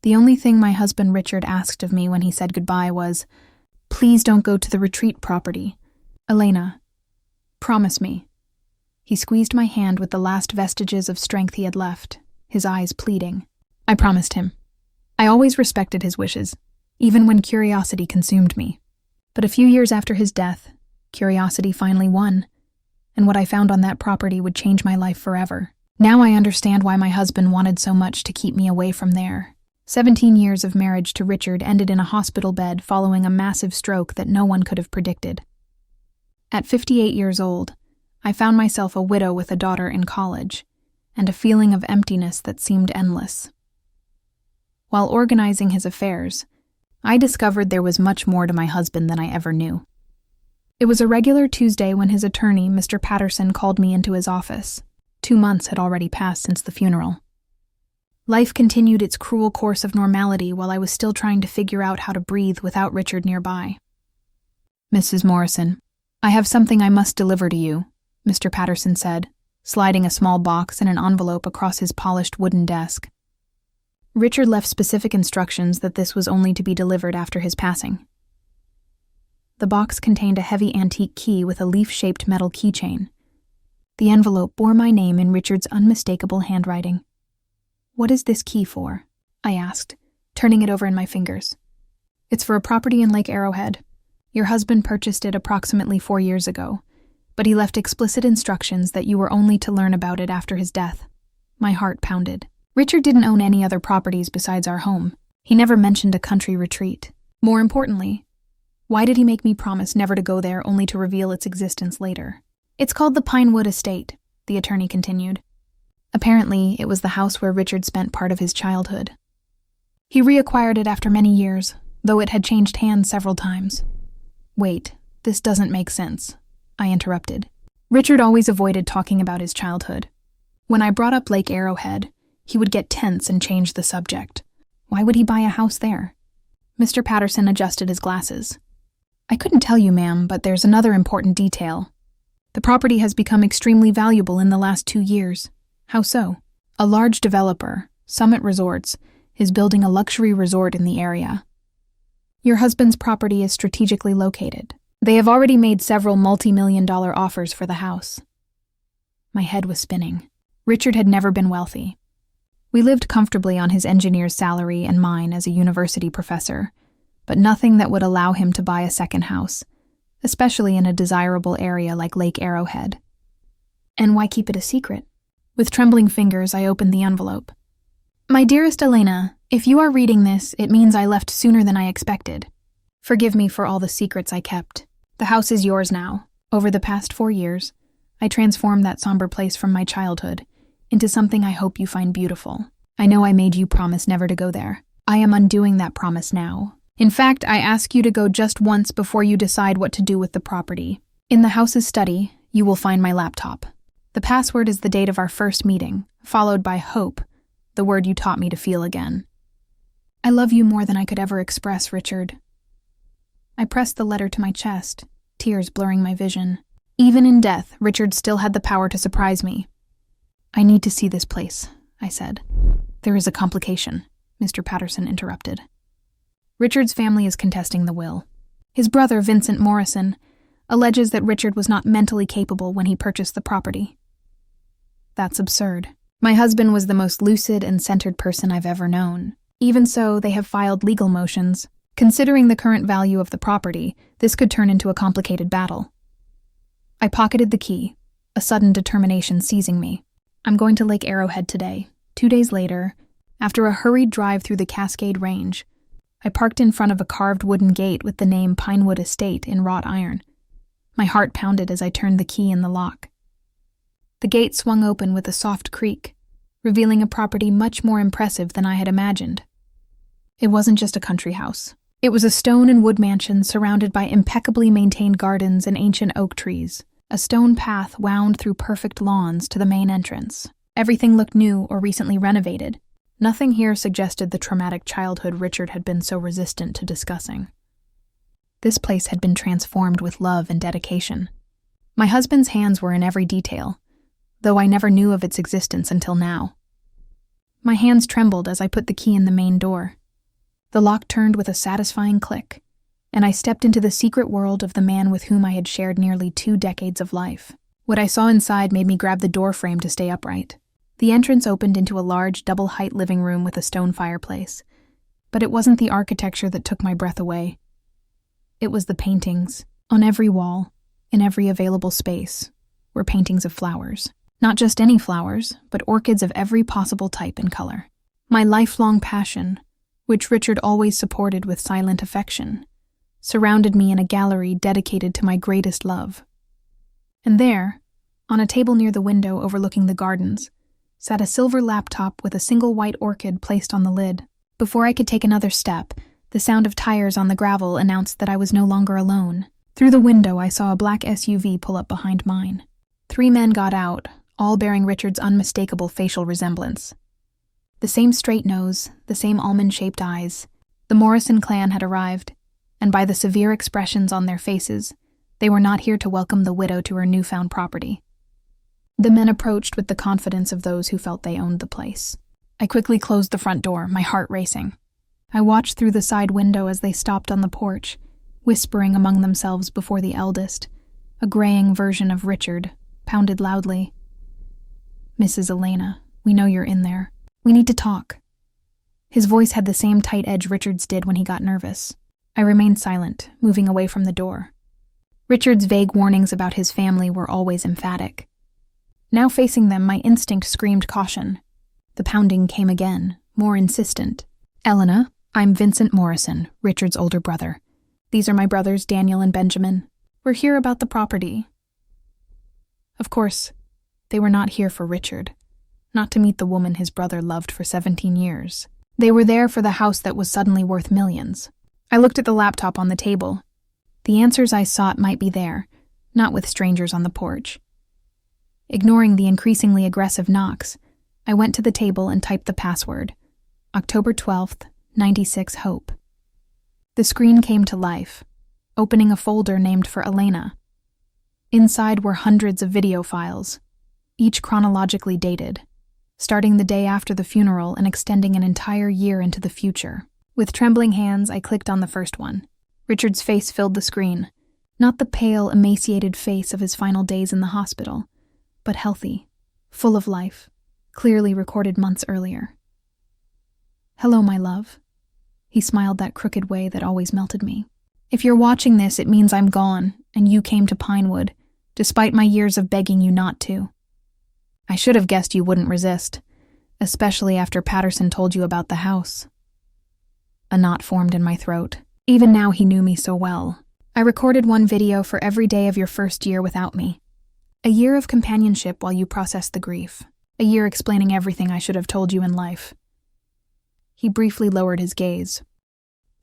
The only thing my husband Richard asked of me when he said goodbye was, "Please don't go to the retreat property. Elena, promise me." He squeezed my hand with the last vestiges of strength he had left, his eyes pleading. I promised him. I always respected his wishes, even when curiosity consumed me. But a few years after his death, curiosity finally won, and what I found on that property would change my life forever. Now I understand why my husband wanted so much to keep me away from there. 17 years of marriage to Richard ended in a hospital bed following a massive stroke that no one could have predicted. At 58 years old, I found myself a widow with a daughter in college, and a feeling of emptiness that seemed endless. While organizing his affairs, I discovered there was much more to my husband than I ever knew. It was a regular Tuesday when his attorney, Mr. Patterson, called me into his office. 2 months had already passed since the funeral. Life continued its cruel course of normality while I was still trying to figure out how to breathe without Richard nearby. "Mrs. Morrison, I have something I must deliver to you," Mr. Patterson said, sliding a small box and an envelope across his polished wooden desk. Richard left specific instructions that this was only to be delivered after his passing. The box contained a heavy antique key with a leaf-shaped metal keychain. The envelope bore my name in Richard's unmistakable handwriting. "What is this key for?" I asked, turning it over in my fingers. "It's for a property in Lake Arrowhead. Your husband purchased it approximately 4 years ago, but he left explicit instructions that you were only to learn about it after his death." My heart pounded. Richard didn't own any other properties besides our home. He never mentioned a country retreat. More importantly, why did he make me promise never to go there only to reveal its existence later? "It's called the Pinewood Estate," the attorney continued. Apparently, it was the house where Richard spent part of his childhood. He reacquired it after many years, though it had changed hands several times. "Wait, this doesn't make sense," I interrupted. Richard always avoided talking about his childhood. When I brought up Lake Arrowhead, he would get tense and change the subject. Why would he buy a house there? Mr. Patterson adjusted his glasses. "I couldn't tell you, ma'am, but there's another important detail. The property has become extremely valuable in the last 2 years. How so? A large developer, Summit Resorts, is building a luxury resort in the area. Your husband's property is strategically located. They have already made several multi-million-dollar offers for the house." My head was spinning. Richard had never been wealthy. We lived comfortably on his engineer's salary and mine as a university professor, but nothing that would allow him to buy a second house, especially in a desirable area like Lake Arrowhead. And why keep it a secret? With trembling fingers, I opened the envelope. "My dearest Elena, if you are reading this, it means I left sooner than I expected. Forgive me for all the secrets I kept. The house is yours now. Over the past 4 years, I transformed that somber place from my childhood into something I hope you find beautiful. I know I made you promise never to go there. I am undoing that promise now. In fact, I ask you to go just once before you decide what to do with the property. In the house's study, you will find my laptop. The password is the date of our first meeting, followed by hope, the word you taught me to feel again. I love you more than I could ever express, Richard." I pressed the letter to my chest, tears blurring my vision. Even in death, Richard still had the power to surprise me. "I need to see this place," I said. "There is a complication," Mr. Patterson interrupted. Richard's family is contesting the will. His brother, Vincent Morrison, alleges that Richard was not mentally capable when he purchased the property. That's absurd. My husband was the most lucid and centered person I've ever known. Even so, they have filed legal motions. Considering the current value of the property, this could turn into a complicated battle. I pocketed the key, a sudden determination seizing me. I'm going to Lake Arrowhead today. 2 days later, after a hurried drive through the Cascade Range, I parked in front of a carved wooden gate with the name Pinewood Estate in wrought iron. My heart pounded as I turned the key in the lock. The gate swung open with a soft creak, revealing a property much more impressive than I had imagined. It wasn't just a country house. It was a stone and wood mansion surrounded by impeccably maintained gardens and ancient oak trees. A stone path wound through perfect lawns to the main entrance. Everything looked new or recently renovated. Nothing here suggested the traumatic childhood Richard had been so resistant to discussing. This place had been transformed with love and dedication. My husband's hands were in every detail, though I never knew of its existence until now. My hands trembled as I put the key in the main door. The lock turned with a satisfying click, and I stepped into the secret world of the man with whom I had shared nearly 2 decades of life. What I saw inside made me grab the door frame to stay upright. The entrance opened into a large, double-height living room with a stone fireplace. But it wasn't the architecture that took my breath away. It was the paintings. On every wall, in every available space, were paintings of flowers. Not just any flowers, but orchids of every possible type and color. My lifelong passion, which Richard always supported with silent affection, surrounded me in a gallery dedicated to my greatest love. And there, on a table near the window overlooking the gardens, sat a silver laptop with a single white orchid placed on the lid. Before I could take another step, the sound of tires on the gravel announced that I was no longer alone. Through the window, I saw a black SUV pull up behind mine. 3 men got out, all bearing Richard's unmistakable facial resemblance. The same straight nose, the same almond-shaped eyes. The Morrison clan had arrived, and by the severe expressions on their faces, they were not here to welcome the widow to her newfound property. The men approached with the confidence of those who felt they owned the place. I quickly closed the front door, my heart racing. I watched through the side window as they stopped on the porch, whispering among themselves before the eldest, a graying version of Richard, pounded loudly. "Mrs. Elena, we know you're in there. We need to talk." His voice had the same tight edge Richard's did when he got nervous. I remained silent, moving away from the door. Richard's vague warnings about his family were always emphatic. Now facing them, my instinct screamed caution. The pounding came again, more insistent. "Elena, I'm Vincent Morrison, Richard's older brother. These are my brothers Daniel and Benjamin. We're here about the property." Of course, they were not here for Richard, not to meet the woman his brother loved for 17 years. They were there for the house that was suddenly worth millions. I looked at the laptop on the table. The answers I sought might be there, not with strangers on the porch. Ignoring the increasingly aggressive knocks, I went to the table and typed the password, October 12th, 96 Hope. The screen came to life, opening a folder named for Elena. Inside were hundreds of video files, each chronologically dated, starting the day after the funeral and extending an entire year into the future. With trembling hands, I clicked on the first one. Richard's face filled the screen, not the pale, emaciated face of his final days in the hospital, but healthy, full of life, clearly recorded months earlier. "Hello, my love." He smiled that crooked way that always melted me. "If you're watching this, it means I'm gone, and you came to Pinewood, despite my years of begging you not to. I should have guessed you wouldn't resist, especially after Patterson told you about the house." A knot formed in my throat. Even now he knew me so well. "I recorded one video for every day of your first year without me. A year of companionship while you processed the grief. A year explaining everything I should have told you in life." He briefly lowered his gaze,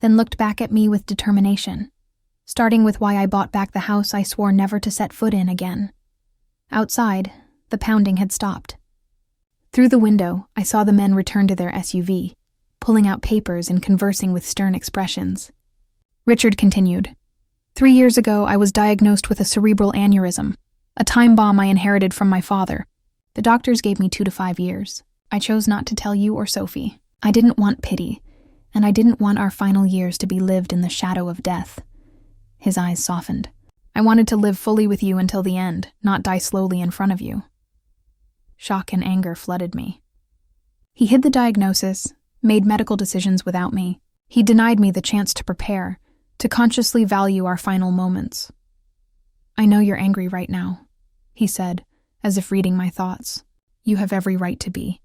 then looked back at me with determination, starting with why I bought back the house I swore never to set foot in again. Outside, the pounding had stopped. Through the window, I saw the men return to their SUV, pulling out papers and conversing with stern expressions. Richard continued, "3 years ago, I was diagnosed with a cerebral aneurysm, a time bomb I inherited from my father. The doctors gave me 2 to 5 years. I chose not to tell you or Sophie. I didn't want pity, and I didn't want our final years to be lived in the shadow of death." His eyes softened. "I wanted to live fully with you until the end, not die slowly in front of you." Shock and anger flooded me. He hid the diagnosis, made medical decisions without me. He denied me the chance to prepare, to consciously value our final moments. "I know you're angry right now," he said, as if reading my thoughts. "You have every right to be.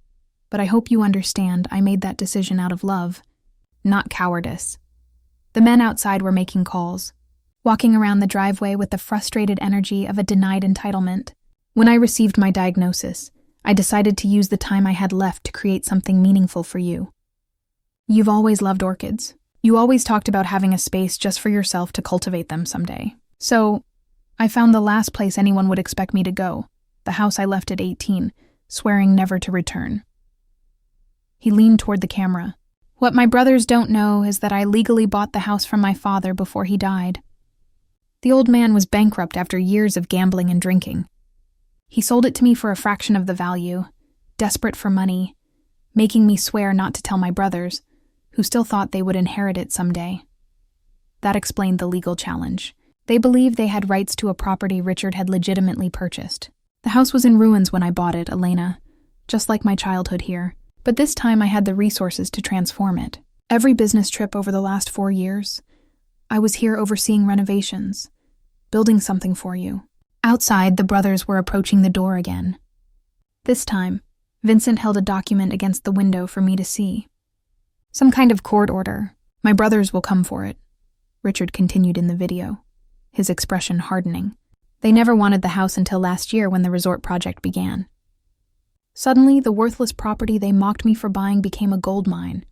But I hope you understand I made that decision out of love, not cowardice." The men outside were making calls, walking around the driveway with the frustrated energy of a denied entitlement. When I received my diagnosis, I decided to use the time I had left to create something meaningful for you. You've always loved orchids. You always talked about having a space just for yourself to cultivate them someday. So, I found the last place anyone would expect me to go, the house I left at 18, swearing never to return. He leaned toward the camera. "What my brothers don't know is that I legally bought the house from my father before he died. The old man was bankrupt after years of gambling and drinking. He sold it to me for a fraction of the value, desperate for money, making me swear not to tell my brothers, who still thought they would inherit it someday. That explained the legal challenge. They believed they had rights to a property Richard had legitimately purchased. The house was in ruins when I bought it, Elena, just like my childhood here. But this time I had the resources to transform it. Every business trip over the last 4 years, I was here overseeing renovations, building something for you. Outside, the brothers were approaching the door again. This time, Vincent held a document against the window for me to see. Some kind of court order. My brothers will come for it, Richard continued in the video, his expression hardening. They never wanted the house until last year when the resort project began. Suddenly, the worthless property they mocked me for buying became a gold mine.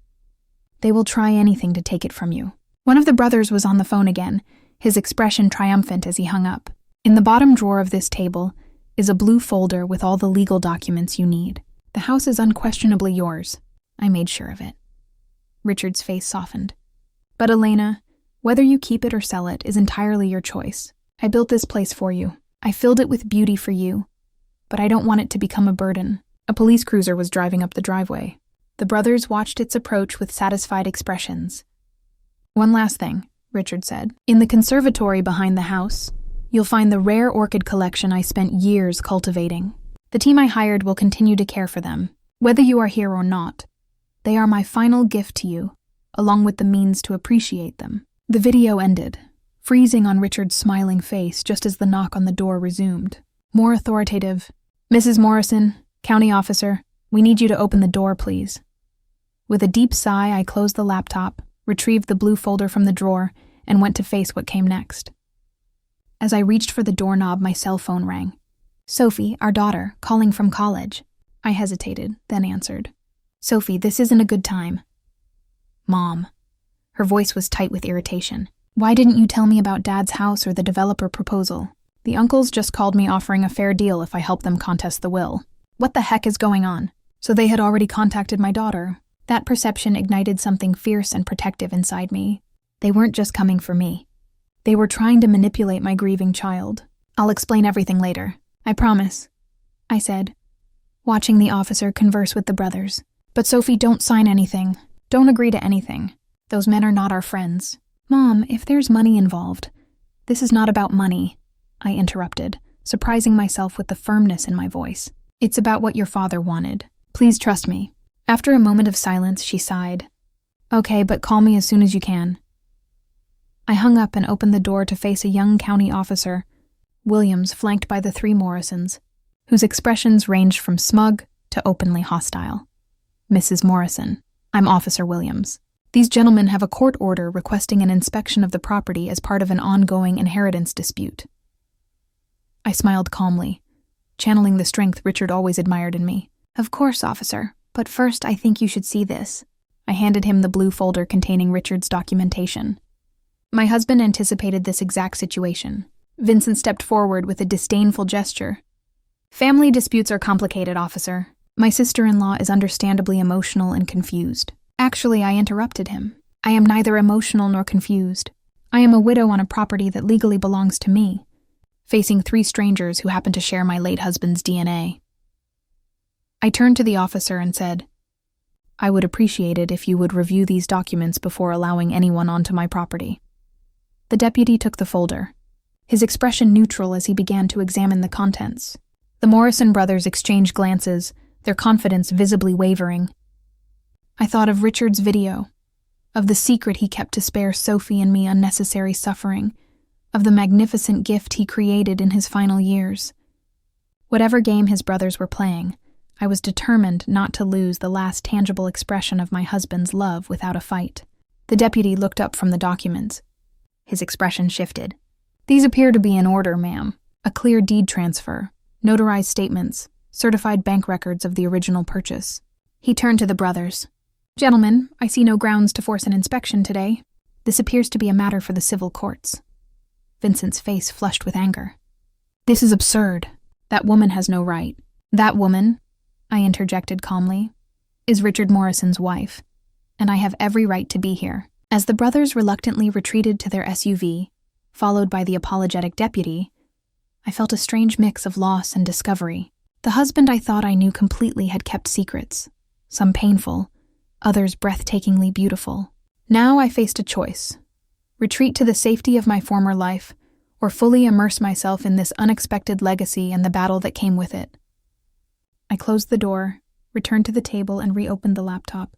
They will try anything to take it from you. One of the brothers was on the phone again, his expression triumphant as he hung up. In the bottom drawer of this table is a blue folder with all the legal documents you need. The house is unquestionably yours. I made sure of it. Richard's face softened. But Elena, whether you keep it or sell it is entirely your choice. I built this place for you. I filled it with beauty for you. But I don't want it to become a burden. A police cruiser was driving up the driveway. The brothers watched its approach with satisfied expressions. One last thing, Richard said. In the conservatory behind the house, you'll find the rare orchid collection I spent years cultivating. The team I hired will continue to care for them, whether you are here or not. They are my final gift to you, along with the means to appreciate them. The video ended, freezing on Richard's smiling face just as the knock on the door resumed. More authoritative. Mrs. Morrison, county officer, we need you to open the door, please. With a deep sigh, I closed the laptop, retrieved the blue folder from the drawer, and went to face what came next. As I reached for the doorknob, my cell phone rang. Sophie, our daughter, calling from college. I hesitated, then answered. Sophie, this isn't a good time. Mom. Her voice was tight with irritation. Why didn't you tell me about Dad's house or the developer proposal? The uncles just called me offering a fair deal if I help them contest the will. What the heck is going on? So they had already contacted my daughter. That perception ignited something fierce and protective inside me. They weren't just coming for me. They were trying to manipulate my grieving child. I'll explain everything later. I promise, I said, watching the officer converse with the brothers. But Sophie, don't sign anything. Don't agree to anything. Those men are not our friends. Mom, if there's money involved. This is not about money, I interrupted, surprising myself with the firmness in my voice. It's about what your father wanted. Please trust me. After a moment of silence, she sighed. Okay, but call me as soon as you can. I hung up and opened the door to face a young county officer, Williams, flanked by the 3 Morrisons, whose expressions ranged from smug to openly hostile. Mrs. Morrison, I'm Officer Williams. These gentlemen have a court order requesting an inspection of the property as part of an ongoing inheritance dispute. I smiled calmly, channeling the strength Richard always admired in me. Of course, officer, but first I think you should see this. I handed him the blue folder containing Richard's documentation. My husband anticipated this exact situation. Vincent stepped forward with a disdainful gesture. Family disputes are complicated, officer. My sister-in-law is understandably emotional and confused. Actually, I interrupted him. I am neither emotional nor confused. I am a widow on a property that legally belongs to me, facing 3 strangers who happen to share my late husband's DNA. I turned to the officer and said, I would appreciate it if you would review these documents before allowing anyone onto my property. The deputy took the folder, his expression neutral as he began to examine the contents. The Morrison brothers exchanged glances, their confidence visibly wavering. I thought of Richard's video, of the secret he kept to spare Sophie and me unnecessary suffering, of the magnificent gift he created in his final years. Whatever game his brothers were playing, I was determined not to lose the last tangible expression of my husband's love without a fight. The deputy looked up from the documents. His expression shifted. These appear to be in order, ma'am. A clear deed transfer, notarized statements, certified bank records of the original purchase. He turned to the brothers. Gentlemen, I see no grounds to force an inspection today. This appears to be a matter for the civil courts. Vincent's face flushed with anger. This is absurd. That woman has no right. That woman, I interjected calmly, is Richard Morrison's wife, and I have every right to be here. As the brothers reluctantly retreated to their SUV, followed by the apologetic deputy, I felt a strange mix of loss and discovery. The husband I thought I knew completely had kept secrets, some painful, others breathtakingly beautiful. Now I faced a choice: retreat to the safety of my former life, or fully immerse myself in this unexpected legacy and the battle that came with it. I closed the door, returned to the table, and reopened the laptop.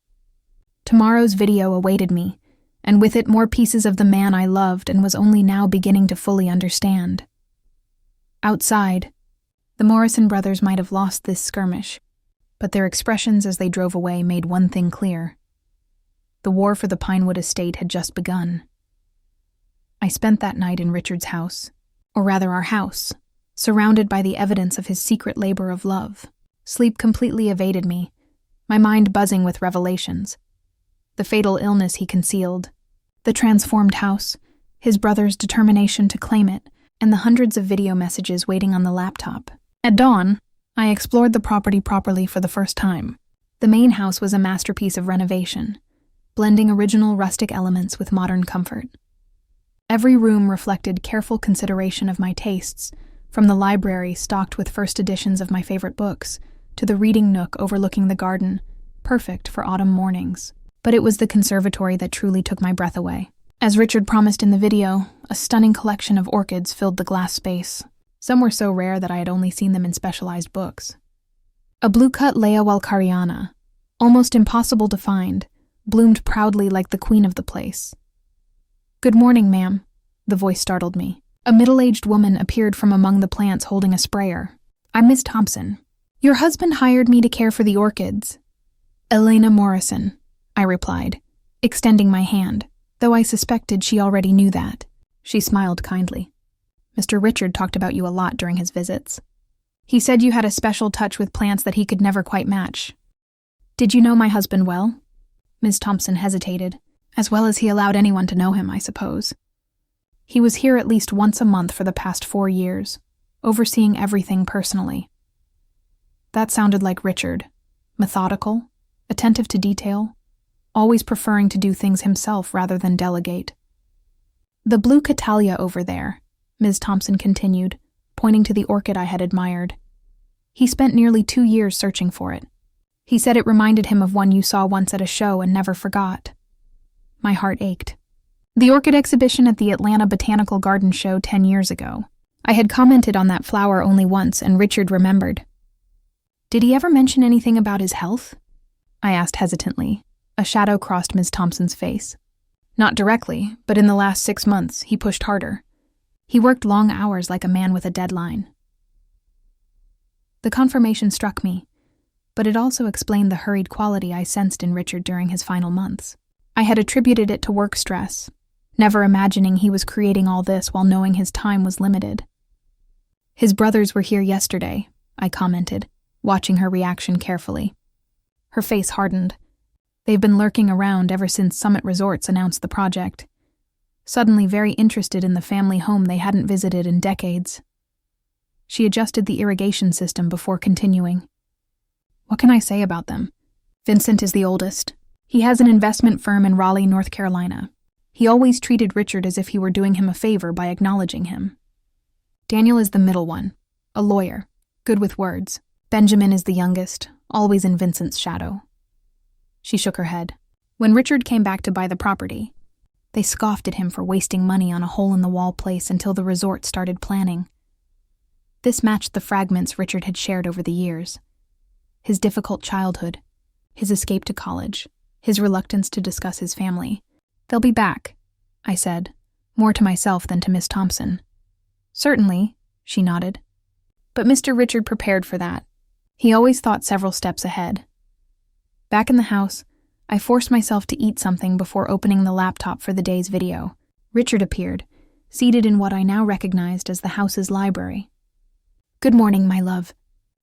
Tomorrow's video awaited me, and with it more pieces of the man I loved and was only now beginning to fully understand. Outside, the Morrison brothers might have lost this skirmish, but their expressions as they drove away made one thing clear. The war for the Pinewood Estate had just begun. I spent that night in Richard's house, or rather our house, surrounded by the evidence of his secret labor of love. Sleep completely evaded me, my mind buzzing with revelations. The fatal illness he concealed, the transformed house, his brother's determination to claim it, and the hundreds of video messages waiting on the laptop. At dawn, I explored the property properly for the first time. The main house was a masterpiece of renovation, blending original rustic elements with modern comfort. Every room reflected careful consideration of my tastes, from the library stocked with first editions of my favorite books, to the reading nook overlooking the garden, perfect for autumn mornings. But it was the conservatory that truly took my breath away. As Richard promised in the video, a stunning collection of orchids filled the glass space. Some were so rare that I had only seen them in specialized books. A blue-cut Lea Walkariana, almost impossible to find, bloomed proudly like the queen of the place. "Good morning, ma'am," the voice startled me. A middle-aged woman appeared from among the plants holding a sprayer. "I'm Miss Thompson. Your husband hired me to care for the orchids." "Elena Morrison," I replied, extending my hand, though I suspected she already knew that. She smiled kindly. "Mr. Richard talked about you a lot during his visits. He said you had a special touch with plants that he could never quite match. Did you know my husband well?" Ms. Thompson hesitated, as well as he allowed anyone to know him, I suppose. "He was here at least once a month for the past 4 years, overseeing everything personally." That sounded like Richard, methodical, attentive to detail, always preferring to do things himself rather than delegate. "The blue Catalia over there," Ms. Thompson continued, pointing to the orchid I had admired. "He spent nearly 2 years searching for it. He said it reminded him of one you saw once at a show and never forgot." My heart ached. The orchid exhibition at the Atlanta Botanical Garden show 10 years ago. I had commented on that flower only once, and Richard remembered. "Did he ever mention anything about his health?" I asked hesitantly. A shadow crossed Ms. Thompson's face. "Not directly, but in the last 6 months, he pushed harder. He worked long hours like a man with a deadline." The confirmation struck me, but it also explained the hurried quality I sensed in Richard during his final months. I had attributed it to work stress, never imagining he was creating all this while knowing his time was limited. "His brothers were here yesterday," I commented, watching her reaction carefully. Her face hardened. "They've been lurking around ever since Summit Resorts announced the project. Suddenly very interested in the family home they hadn't visited in decades." She adjusted the irrigation system before continuing. "What can I say about them? Vincent is the oldest. He has an investment firm in Raleigh, North Carolina. He always treated Richard as if he were doing him a favor by acknowledging him. Daniel is the middle one, a lawyer, good with words. Benjamin is the youngest, always in Vincent's shadow." She shook her head. "When Richard came back to buy the property, they scoffed at him for wasting money on a hole-in-the-wall place until the resort started planning. This matched the fragments Richard had shared over the years. His difficult childhood, his escape to college, his reluctance to discuss his family. "They'll be back," I said, more to myself than to Miss Thompson. "Certainly," she nodded. But Mr. Richard prepared for that. He always thought several steps ahead. Back in the house, I forced myself to eat something before opening the laptop for the day's video. Richard appeared, seated in what I now recognized as the house's library. "Good morning, my love.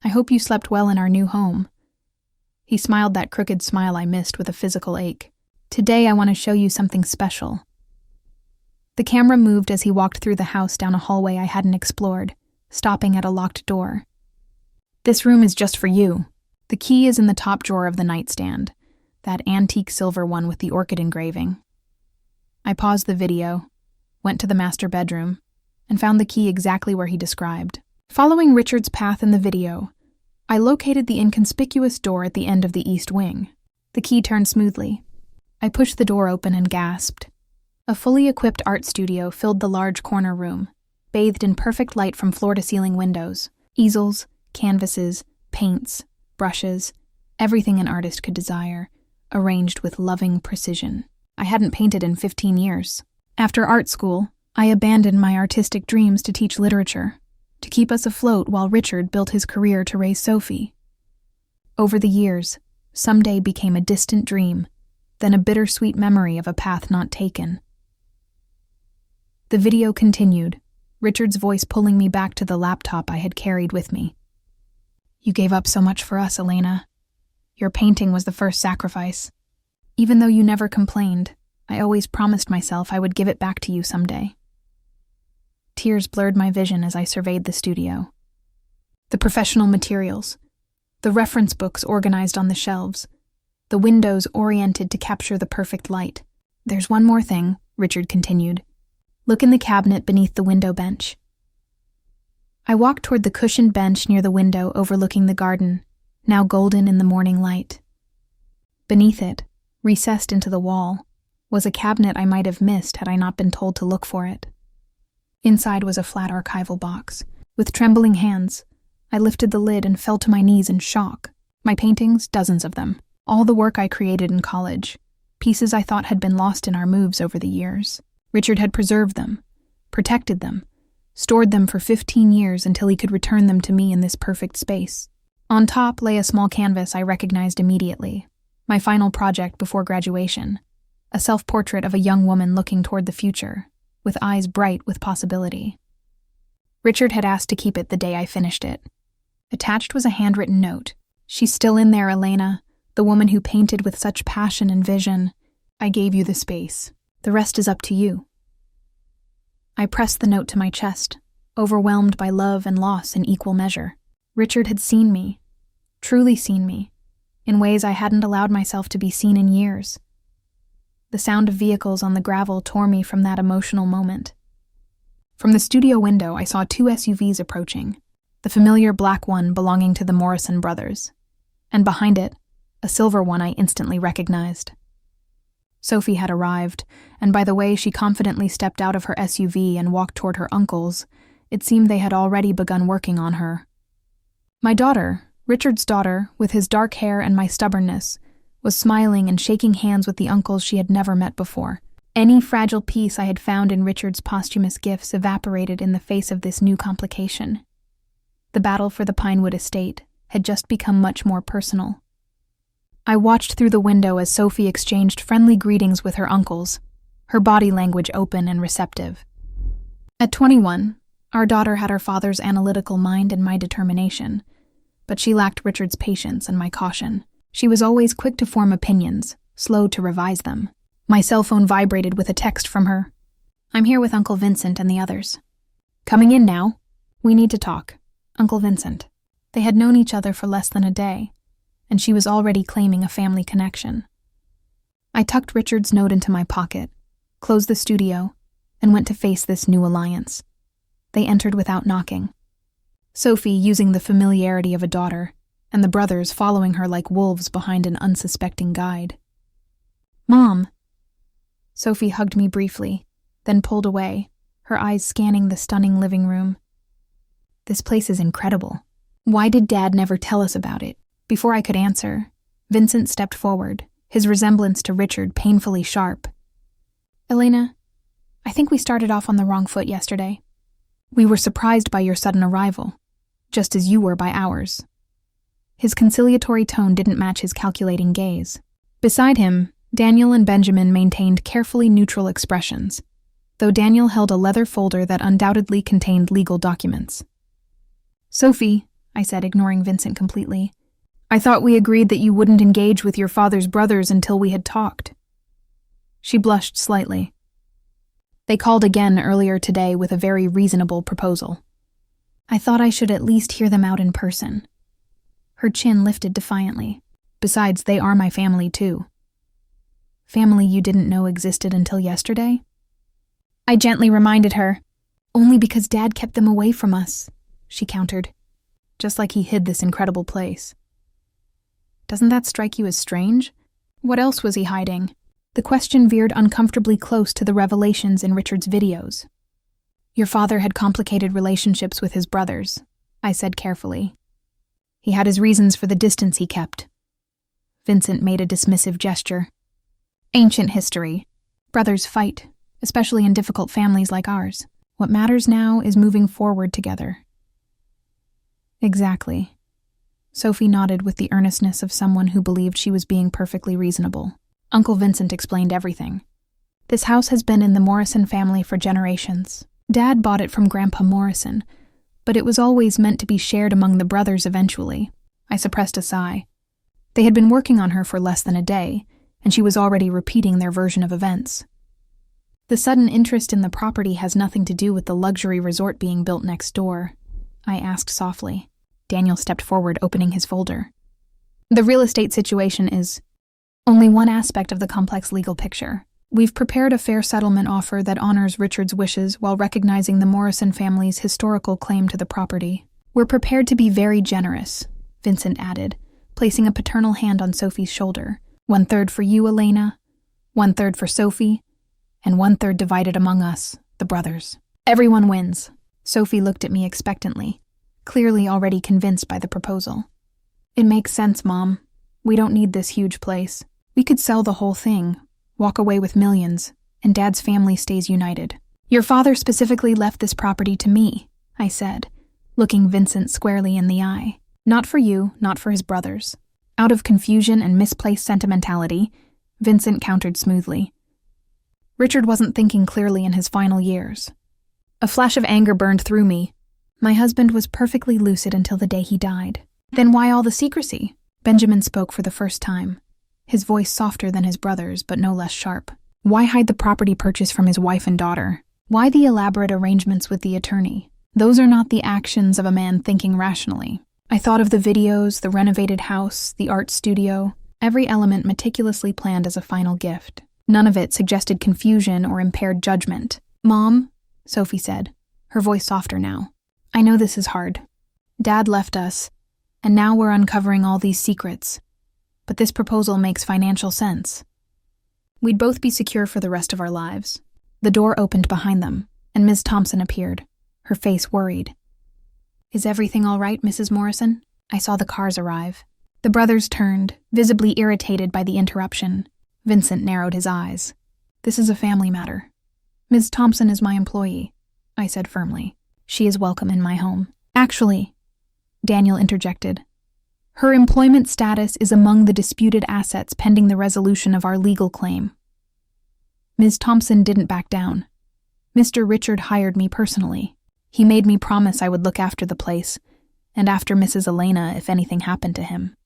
I hope you slept well in our new home." He smiled that crooked smile I missed with a physical ache. "Today I want to show you something special." The camera moved as he walked through the house down a hallway I hadn't explored, stopping at a locked door. "This room is just for you. The key is in the top drawer of the nightstand, that antique silver one with the orchid engraving." I paused the video, went to the master bedroom, and found the key exactly where he described. Following Richard's path in the video, I located the inconspicuous door at the end of the east wing. The key turned smoothly. I pushed the door open and gasped. A fully equipped art studio filled the large corner room, bathed in perfect light from floor-to-ceiling windows. Easels, canvases, paints, brushes, everything an artist could desire, arranged with loving precision. I hadn't painted in 15 years. After art school, I abandoned my artistic dreams to teach literature, to keep us afloat while Richard built his career to raise Sophie. Over the years, someday became a distant dream, then a bittersweet memory of a path not taken. The video continued, Richard's voice pulling me back to the laptop I had carried with me. You gave up so much for us, Elena. Your painting was the first sacrifice. Even though you never complained, I always promised myself I would give it back to you someday. Tears blurred my vision as I surveyed the studio. The professional materials, the reference books organized on the shelves, the windows oriented to capture the perfect light. There's one more thing, Richard continued. Look in the cabinet beneath the window bench. I walked toward the cushioned bench near the window overlooking the garden, now golden in the morning light. Beneath it, recessed into the wall, was a cabinet I might have missed had I not been told to look for it. Inside was a flat archival box. With trembling hands, I lifted the lid and fell to my knees in shock. My paintings, dozens of them, all the work I created in college, pieces I thought had been lost in our moves over the years. Richard had preserved them, protected them, stored them for 15 years until he could return them to me in this perfect space. On top lay a small canvas I recognized immediately, my final project before graduation, a self-portrait of a young woman looking toward the future, with eyes bright with possibility. Richard had asked to keep it the day I finished it. Attached was a handwritten note. She's still in there, Elena, the woman who painted with such passion and vision. I gave you the space. The rest is up to you. I pressed the note to my chest, overwhelmed by love and loss in equal measure. Richard had seen me, truly seen me, in ways I hadn't allowed myself to be seen in years. The sound of vehicles on the gravel tore me from that emotional moment. From the studio window, I saw 2 SUVs approaching, the familiar black one belonging to the Morrison brothers, and behind it, a silver one I instantly recognized. Sophie had arrived, and by the way she confidently stepped out of her SUV and walked toward her uncle's, it seemed they had already begun working on her. My daughter, Richard's daughter, with his dark hair and my stubbornness, was smiling and shaking hands with the uncles she had never met before. Any fragile peace I had found in Richard's posthumous gifts evaporated in the face of this new complication. The battle for the Pinewood Estate had just become much more personal. I watched through the window as Sophie exchanged friendly greetings with her uncles, her body language open and receptive. At 21, our daughter had her father's analytical mind and my determination, but she lacked Richard's patience and my caution. She was always quick to form opinions, slow to revise them. My cell phone vibrated with a text from her. I'm here with Uncle Vincent and the others. Coming in now. We need to talk. Uncle Vincent. They had known each other for less than a day, and she was already claiming a family connection. I tucked Richard's note into my pocket, closed the studio, and went to face this new alliance. They entered without knocking. Sophie using the familiarity of a daughter, and the brothers following her like wolves behind an unsuspecting guide. Mom! Sophie hugged me briefly, then pulled away, her eyes scanning the stunning living room. This place is incredible. Why did Dad never tell us about it? Before I could answer, Vincent stepped forward, his resemblance to Richard painfully sharp. Elena, I think we started off on the wrong foot yesterday. We were surprised by your sudden arrival, just as you were by ours. His conciliatory tone didn't match his calculating gaze. Beside him, Daniel and Benjamin maintained carefully neutral expressions, though Daniel held a leather folder that undoubtedly contained legal documents. Sophie, I said, ignoring Vincent completely, I thought we agreed that you wouldn't engage with your father's brothers until we had talked. She blushed slightly. They called again earlier today with a very reasonable proposal. I thought I should at least hear them out in person. Her chin lifted defiantly. Besides, they are my family too. Family you didn't know existed until yesterday? I gently reminded her. Only because Dad kept them away from us, she countered. just like he hid this incredible place. Doesn't that strike you as strange? What else was he hiding? The question veered uncomfortably close to the revelations in Richard's videos. Your father had complicated relationships with his brothers, I said carefully. He had his reasons for the distance he kept. Vincent made a dismissive gesture. Ancient history. Brothers fight, especially in difficult families like ours. What matters now is moving forward together. Exactly. Sophie nodded with the earnestness of someone who believed she was being perfectly reasonable. Uncle Vincent explained everything. This house has been in the Morrison family for generations. Dad bought it from Grandpa Morrison, but it was always meant to be shared among the brothers eventually. I suppressed a sigh. They had been working on her for less than a day, and she was already repeating their version of events. The sudden interest in the property has nothing to do with the luxury resort being built next door, I asked softly. Daniel stepped forward, opening his folder. The real estate situation is only one aspect of the complex legal picture. We've prepared a fair settlement offer that honors Richard's wishes while recognizing the Morrison family's historical claim to the property. We're prepared to be very generous, Vincent added, placing a paternal hand on Sophie's shoulder. 1/3 for you, Elena, 1/3 for Sophie, and 1/3 divided among us, the brothers. Everyone wins. Sophie looked at me expectantly, clearly already convinced by the proposal. It makes sense, Mom. We don't need this huge place. We could sell the whole thing, walk away with millions, and Dad's family stays united. Your father specifically left this property to me, I said, looking Vincent squarely in the eye. Not for you, not for his brothers. Out of confusion and misplaced sentimentality, Vincent countered smoothly. Richard wasn't thinking clearly in his final years. A flash of anger burned through me. My husband was perfectly lucid until the day he died. Then why all the secrecy? Benjamin spoke for the first time, his voice softer than his brother's, but no less sharp. Why hide the property purchase from his wife and daughter? Why the elaborate arrangements with the attorney? Those are not the actions of a man thinking rationally. I thought of the videos, the renovated house, the art studio, every element meticulously planned as a final gift. None of it suggested confusion or impaired judgment. Mom, Sophie said, her voice softer now. I know this is hard. Dad left us, and now we're uncovering all these secrets. But this proposal makes financial sense. We'd both be secure for the rest of our lives. The door opened behind them, and Ms. Thompson appeared, her face worried. Is everything all right, Mrs. Morrison? I saw the cars arrive. The brothers turned, visibly irritated by the interruption. Vincent narrowed his eyes. This is a family matter. Ms. Thompson is my employee, I said firmly. She is welcome in my home. Actually, Daniel interjected, her employment status is among the disputed assets pending the resolution of our legal claim. Ms. Thompson didn't back down. Mr. Richard hired me personally. He made me promise I would look after the place, and after Mrs. Elena if anything happened to him.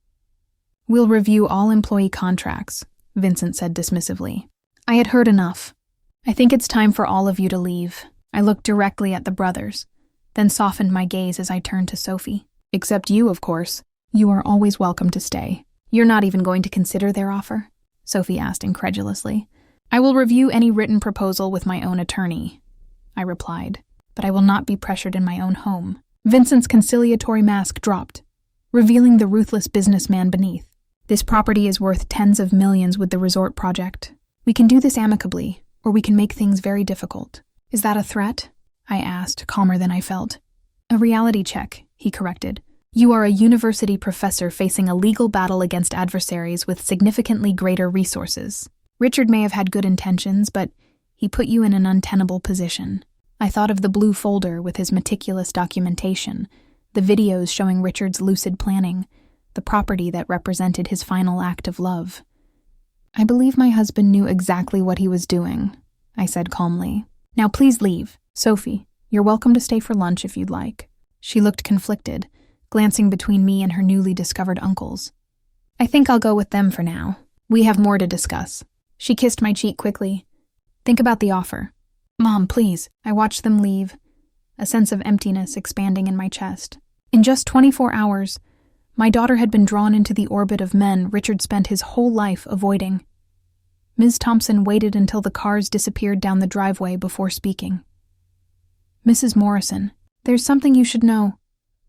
We'll review all employee contracts, Vincent said dismissively. I had heard enough. I think it's time for all of you to leave. I looked directly at the brothers, then softened my gaze as I turned to Sophie. Except you, of course. You are always welcome to stay. You're not even going to consider their offer? Sophie asked incredulously. I will review any written proposal with my own attorney, I replied, but I will not be pressured in my own home. Vincent's conciliatory mask dropped, revealing the ruthless businessman beneath. This property is worth tens of millions with the resort project. We can do this amicably, or we can make things very difficult. Is that a threat? I asked, calmer than I felt. A reality check, he corrected. You are a university professor facing a legal battle against adversaries with significantly greater resources. Richard may have had good intentions, but he put you in an untenable position. I thought of the blue folder with his meticulous documentation, the videos showing Richard's lucid planning, the property that represented his final act of love. I believe my husband knew exactly what he was doing, I said calmly. Now please leave. Sophie, you're welcome to stay for lunch if you'd like. She looked conflicted, glancing between me and her newly discovered uncles. I think I'll go with them for now. We have more to discuss. She kissed my cheek quickly. Think about the offer. Mom, please. I watched them leave, a sense of emptiness expanding in my chest. In just 24 hours, my daughter had been drawn into the orbit of men Richard spent his whole life avoiding. Ms. Thompson waited until the cars disappeared down the driveway before speaking. Mrs. Morrison, there's something you should know.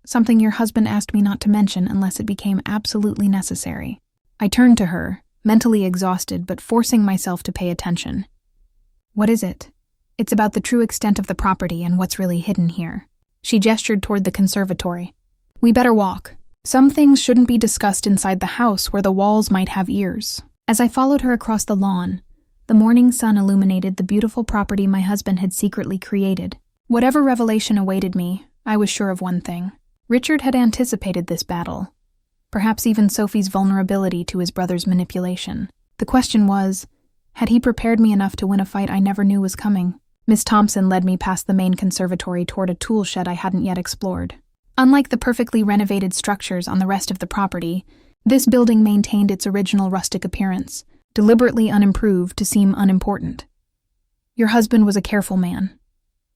something your husband asked me not to mention unless it became absolutely necessary. I turned to her, mentally exhausted but forcing myself to pay attention. What is it? It's about the true extent of the property and what's really hidden here. She gestured toward the conservatory. We better walk. Some things shouldn't be discussed inside the house where the walls might have ears. As I followed her across the lawn, the morning sun illuminated the beautiful property my husband had secretly created. Whatever revelation awaited me, I was sure of one thing. Richard had anticipated this battle, perhaps even Sophie's vulnerability to his brother's manipulation. The question was, had he prepared me enough to win a fight I never knew was coming? Miss Thompson led me past the main conservatory toward a tool shed I hadn't yet explored. Unlike the perfectly renovated structures on the rest of the property, this building maintained its original rustic appearance, deliberately unimproved to seem unimportant. Your husband was a careful man,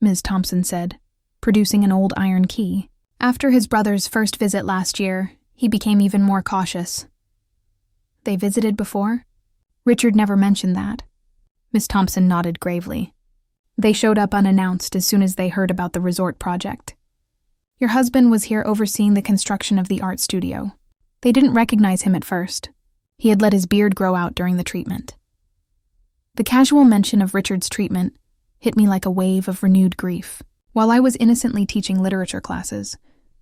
Ms. Thompson said, producing an old iron key. After his brother's first visit last year, he became even more cautious. They visited before? Richard never mentioned that. Miss Thompson nodded gravely. They showed up unannounced as soon as they heard about the resort project. Your husband was here overseeing the construction of the art studio. They didn't recognize him at first. He had let his beard grow out during the treatment. The casual mention of Richard's treatment hit me like a wave of renewed grief. While I was innocently teaching literature classes,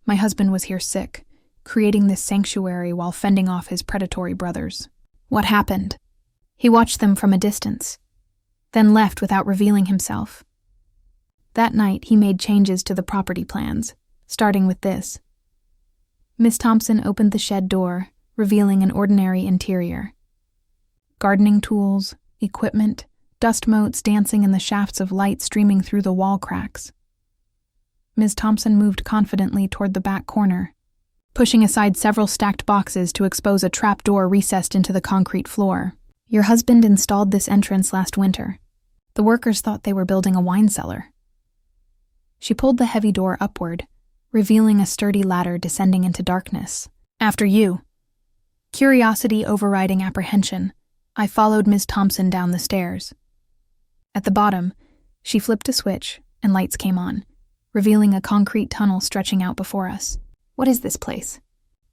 my husband was here sick, creating this sanctuary while fending off his predatory brothers. What happened? He watched them from a distance, then left without revealing himself. That night, he made changes to the property plans, starting with this. Miss Thompson opened the shed door, revealing an ordinary interior. Gardening tools, equipment, dust motes dancing in the shafts of light streaming through the wall cracks. Ms. Thompson moved confidently toward the back corner, pushing aside several stacked boxes to expose a trap door recessed into the concrete floor. Your husband installed this entrance last winter. The workers thought they were building a wine cellar. She pulled the heavy door upward, revealing a sturdy ladder descending into darkness. After you. Curiosity overriding apprehension, I followed Ms. Thompson down the stairs. At the bottom, she flipped a switch and lights came on, revealing a concrete tunnel stretching out before us. What is this place?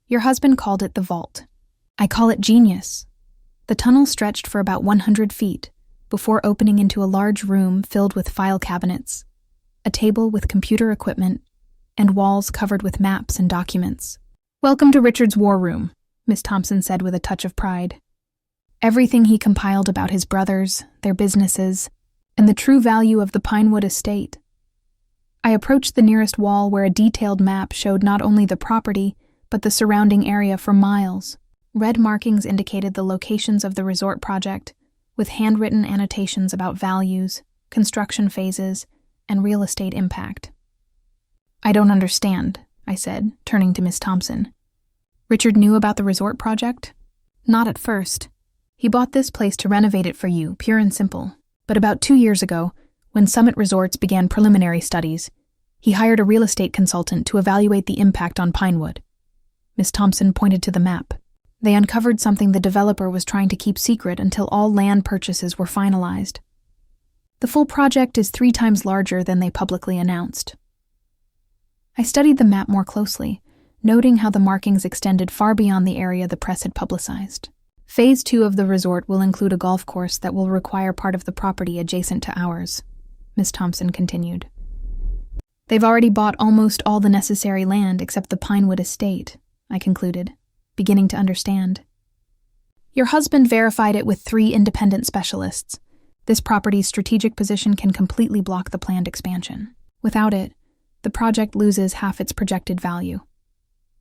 Your husband called it the vault. I call it genius. The tunnel stretched for about 100 feet before opening into a large room filled with file cabinets, a table with computer equipment, and walls covered with maps and documents. Welcome to Richard's war room, Miss Thompson said with a touch of pride. Everything he compiled about his brothers, their businesses, and the true value of the Pinewood Estate. I approached the nearest wall where a detailed map showed not only the property, but the surrounding area for miles. Red markings indicated the locations of the resort project, with handwritten annotations about values, construction phases, and real estate impact. I don't understand, I said, turning to Miss Thompson. Richard knew about the resort project? Not at first. He bought this place to renovate it for you, pure and simple. But about 2 years ago, when Summit Resorts began preliminary studies, he hired a real estate consultant to evaluate the impact on Pinewood. Miss Thompson pointed to the map. They uncovered something the developer was trying to keep secret until all land purchases were finalized. The full project is 3 times larger than they publicly announced. I studied the map more closely, noting how the markings extended far beyond the area the press had publicized. Phase 2 of the resort will include a golf course that will require part of the property adjacent to ours, Miss Thompson continued. They've already bought almost all the necessary land except the Pinewood Estate, I concluded, beginning to understand. Your husband verified it with 3 independent specialists. This property's strategic position can completely block the planned expansion. Without it, the project loses half its projected value.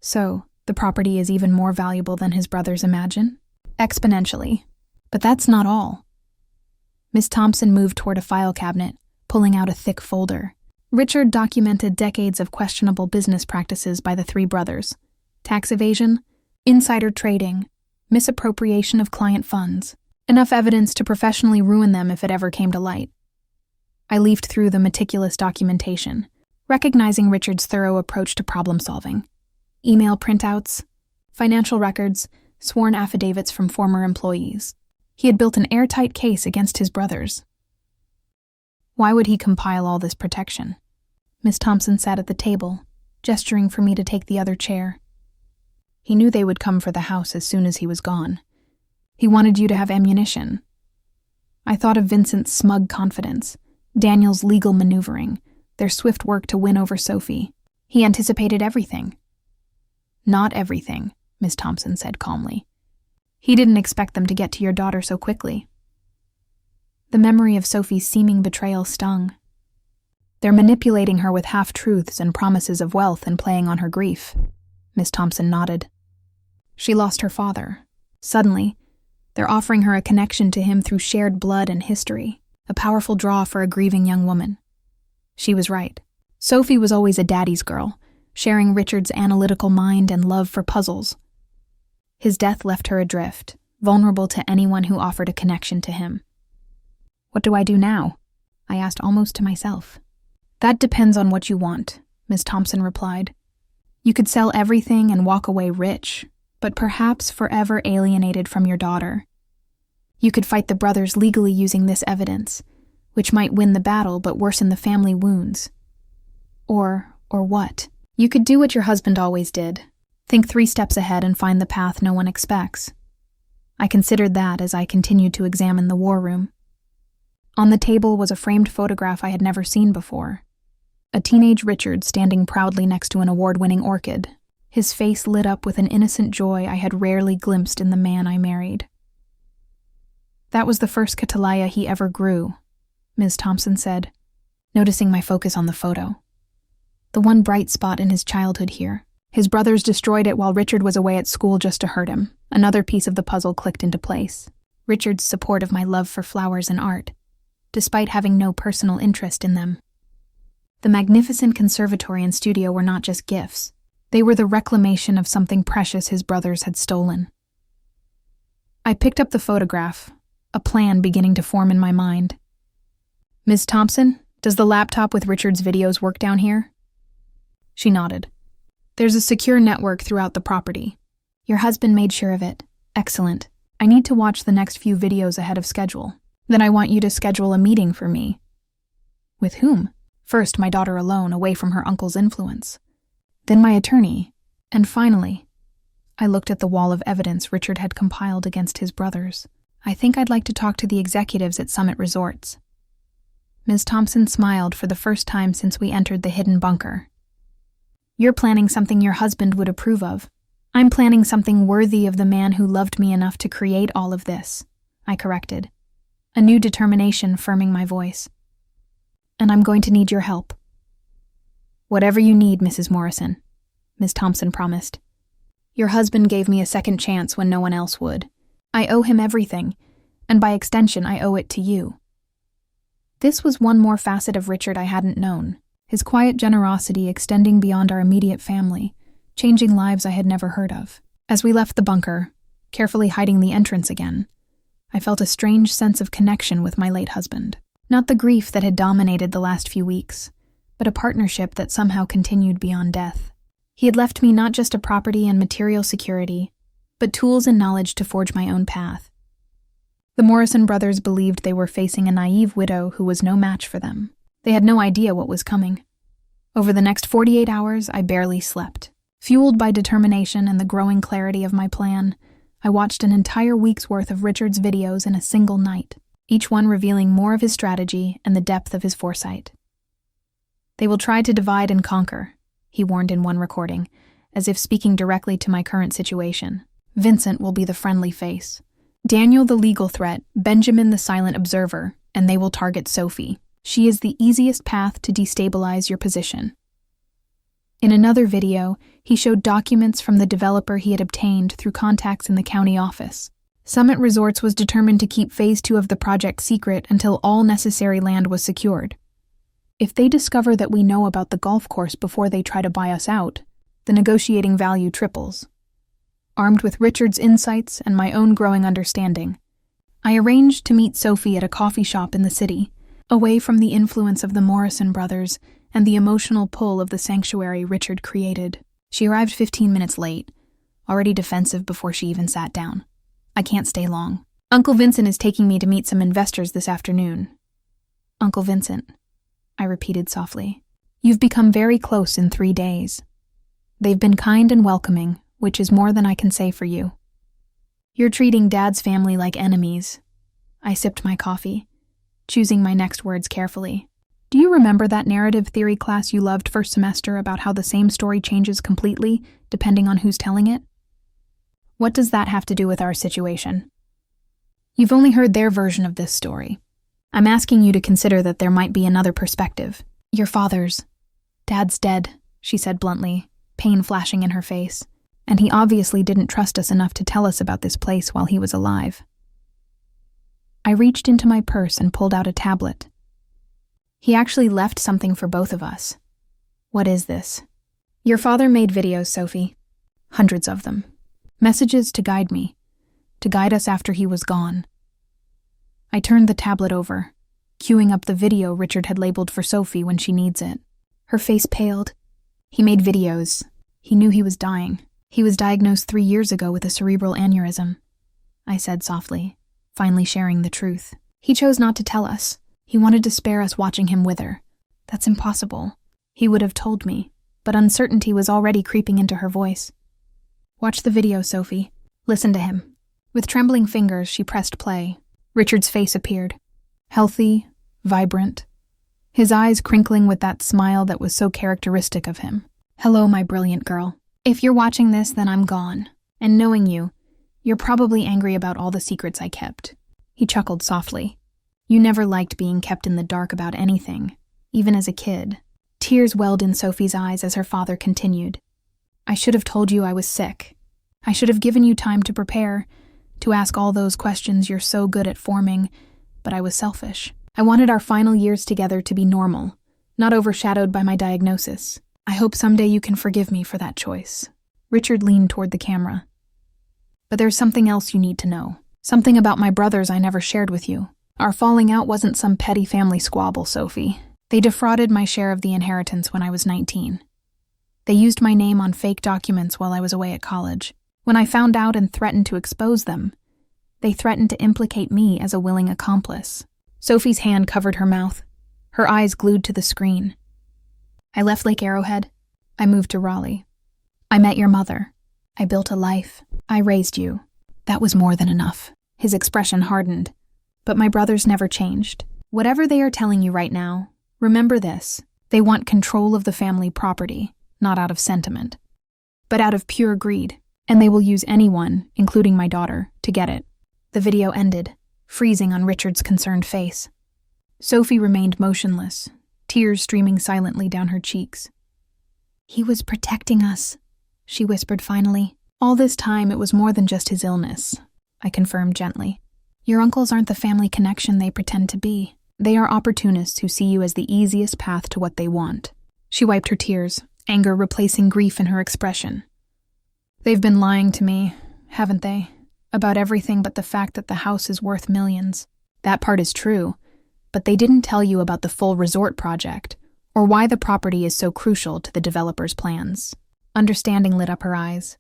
So, the property is even more valuable than his brothers imagine? Exponentially. But that's not all. Miss Thompson moved toward a file cabinet, pulling out a thick folder. Richard documented decades of questionable business practices by the 3 brothers: tax evasion, insider trading, misappropriation of client funds. Enough evidence to professionally ruin them if it ever came to light. I leafed through the meticulous documentation, recognizing Richard's thorough approach to problem solving. Email printouts, financial records, sworn affidavits from former employees. He had built an airtight case against his brothers. Why would he compile all this protection? Miss Thompson sat at the table, gesturing for me to take the other chair. He knew they would come for the house as soon as he was gone. He wanted you to have ammunition. I thought of Vincent's smug confidence, Daniel's legal maneuvering, their swift work to win over Sophie. He anticipated everything. Not everything, Miss Thompson said calmly. He didn't expect them to get to your daughter so quickly. The memory of Sophie's seeming betrayal stung. They're manipulating her with half-truths and promises of wealth and playing on her grief. Miss Thompson nodded. She lost her father. Suddenly, they're offering her a connection to him through shared blood and history, a powerful draw for a grieving young woman. She was right. Sophie was always a daddy's girl, sharing Richard's analytical mind and love for puzzles. His death left her adrift, vulnerable to anyone who offered a connection to him. What do I do now? I asked almost to myself. That depends on what you want, Miss Thompson replied. You could sell everything and walk away rich, but perhaps forever alienated from your daughter. You could fight the brothers legally using this evidence, which might win the battle but worsen the family wounds. Or what? You could do what your husband always did. Think 3 steps ahead and find the path no one expects. I considered that as I continued to examine the war room. On the table was a framed photograph I had never seen before. A teenage Richard standing proudly next to an award-winning orchid, his face lit up with an innocent joy I had rarely glimpsed in the man I married. That was the first Catalaya he ever grew, Ms. Thompson said, noticing my focus on the photo. The one bright spot in his childhood here. His brothers destroyed it while Richard was away at school just to hurt him. Another piece of the puzzle clicked into place. Richard's support of my love for flowers and art, despite having no personal interest in them. The magnificent conservatory and studio were not just gifts. They were the reclamation of something precious his brothers had stolen. I picked up the photograph, a plan beginning to form in my mind. Ms. Thompson, does the laptop with Richard's videos work down here? She nodded. There's a secure network throughout the property. Your husband made sure of it. Excellent. I need to watch the next few videos ahead of schedule. Then I want you to schedule a meeting for me. With whom? First, my daughter alone, away from her uncle's influence. Then my attorney. And finally, I looked at the wall of evidence Richard had compiled against his brothers. I think I'd like to talk to the executives at Summit Resorts. Ms. Thompson smiled for the first time since we entered the hidden bunker. You're planning something your husband would approve of. I'm planning something worthy of the man who loved me enough to create all of this, I corrected, a new determination firming my voice. And I'm going to need your help. Whatever you need, Mrs. Morrison, Ms. Thompson promised. Your husband gave me a second chance when no one else would. I owe him everything, and by extension I owe it to you. This was one more facet of Richard I hadn't known, his quiet generosity extending beyond our immediate family, changing lives I had never heard of. As we left the bunker, carefully hiding the entrance again, I felt a strange sense of connection with my late husband. Not the grief that had dominated the last few weeks, but a partnership that somehow continued beyond death. He had left me not just a property and material security, but tools and knowledge to forge my own path. The Morrison brothers believed they were facing a naive widow who was no match for them. They had no idea what was coming. Over the next 48 hours, I barely slept. Fueled by determination and the growing clarity of my plan, I watched an entire week's worth of Richard's videos in a single night, each one revealing more of his strategy and the depth of his foresight. They will try to divide and conquer, he warned in one recording, as if speaking directly to my current situation. Vincent will be the friendly face, Daniel the legal threat, Benjamin the silent observer, and they will target Sophie. She is the easiest path to destabilize your position. In another video, he showed documents from the developer he had obtained through contacts in the county office. Summit Resorts was determined to keep Phase 2 of the project secret until all necessary land was secured. If they discover that we know about the golf course before they try to buy us out, the negotiating value triples. Armed with Richard's insights and my own growing understanding, I arranged to meet Sophie at a coffee shop in the city, away from the influence of the Morrison brothers and the emotional pull of the sanctuary Richard created. She arrived 15 minutes late, already defensive before she even sat down. I can't stay long. Uncle Vincent is taking me to meet some investors this afternoon. Uncle Vincent, I repeated softly. You've become very close in 3 days. They've been kind and welcoming, which is more than I can say for you. You're treating Dad's family like enemies. I sipped my coffee, choosing my next words carefully. Do you remember that narrative theory class you loved first semester about how the same story changes completely, depending on who's telling it? What does that have to do with our situation? You've only heard their version of this story. I'm asking you to consider that there might be another perspective. Your father's. Dad's dead, she said bluntly, pain flashing in her face, and he obviously didn't trust us enough to tell us about this place while he was alive. I reached into my purse and pulled out a tablet. He actually left something for both of us. What is this? Your father made videos, Sophie. Hundreds of them. Messages to guide me, to guide us after he was gone. I turned the tablet over, queuing up the video Richard had labeled for Sophie when she needs it. Her face paled. He made videos. He knew he was dying. He was diagnosed 3 years ago with a cerebral aneurysm, I said softly, finally sharing the truth. He chose not to tell us. He wanted to spare us watching him wither. That's impossible. He would have told me, but uncertainty was already creeping into her voice. Watch the video, Sophie. Listen to him. With trembling fingers, she pressed play. Richard's face appeared. Healthy, vibrant. His eyes crinkling with that smile that was so characteristic of him. Hello, my brilliant girl. If you're watching this, then I'm gone. And knowing you, you're probably angry about all the secrets I kept. He chuckled softly. You never liked being kept in the dark about anything, even as a kid. Tears welled in Sophie's eyes as her father continued. I should have told you I was sick. I should have given you time to prepare, to ask all those questions you're so good at forming, but I was selfish. I wanted our final years together to be normal, not overshadowed by my diagnosis. I hope someday you can forgive me for that choice. Richard leaned toward the camera. But there's something else you need to know. Something about my brothers I never shared with you. Our falling out wasn't some petty family squabble, Sophie. They defrauded my share of the inheritance when I was 19. They used my name on fake documents while I was away at college. When I found out and threatened to expose them, they threatened to implicate me as a willing accomplice. Sophie's hand covered her mouth, her eyes glued to the screen. I left Lake Arrowhead. I moved to Raleigh. I met your mother. I built a life. I raised you. That was more than enough. His expression hardened. But my brothers never changed. Whatever they are telling you right now, remember this. They want control of the family property, not out of sentiment, but out of pure greed, and they will use anyone, including my daughter, to get it. The video ended, freezing on Richard's concerned face. Sophie remained motionless, tears streaming silently down her cheeks. He was protecting us, she whispered finally. All this time it was more than just his illness, I confirmed gently. Your uncles aren't the family connection they pretend to be. They are opportunists who see you as the easiest path to what they want. She wiped her tears, anger replacing grief in her expression. They've been lying to me, haven't they? About everything but the fact that the house is worth millions. That part is true, but they didn't tell you about the full resort project, or why the property is so crucial to the developer's plans. Understanding lit up her eyes.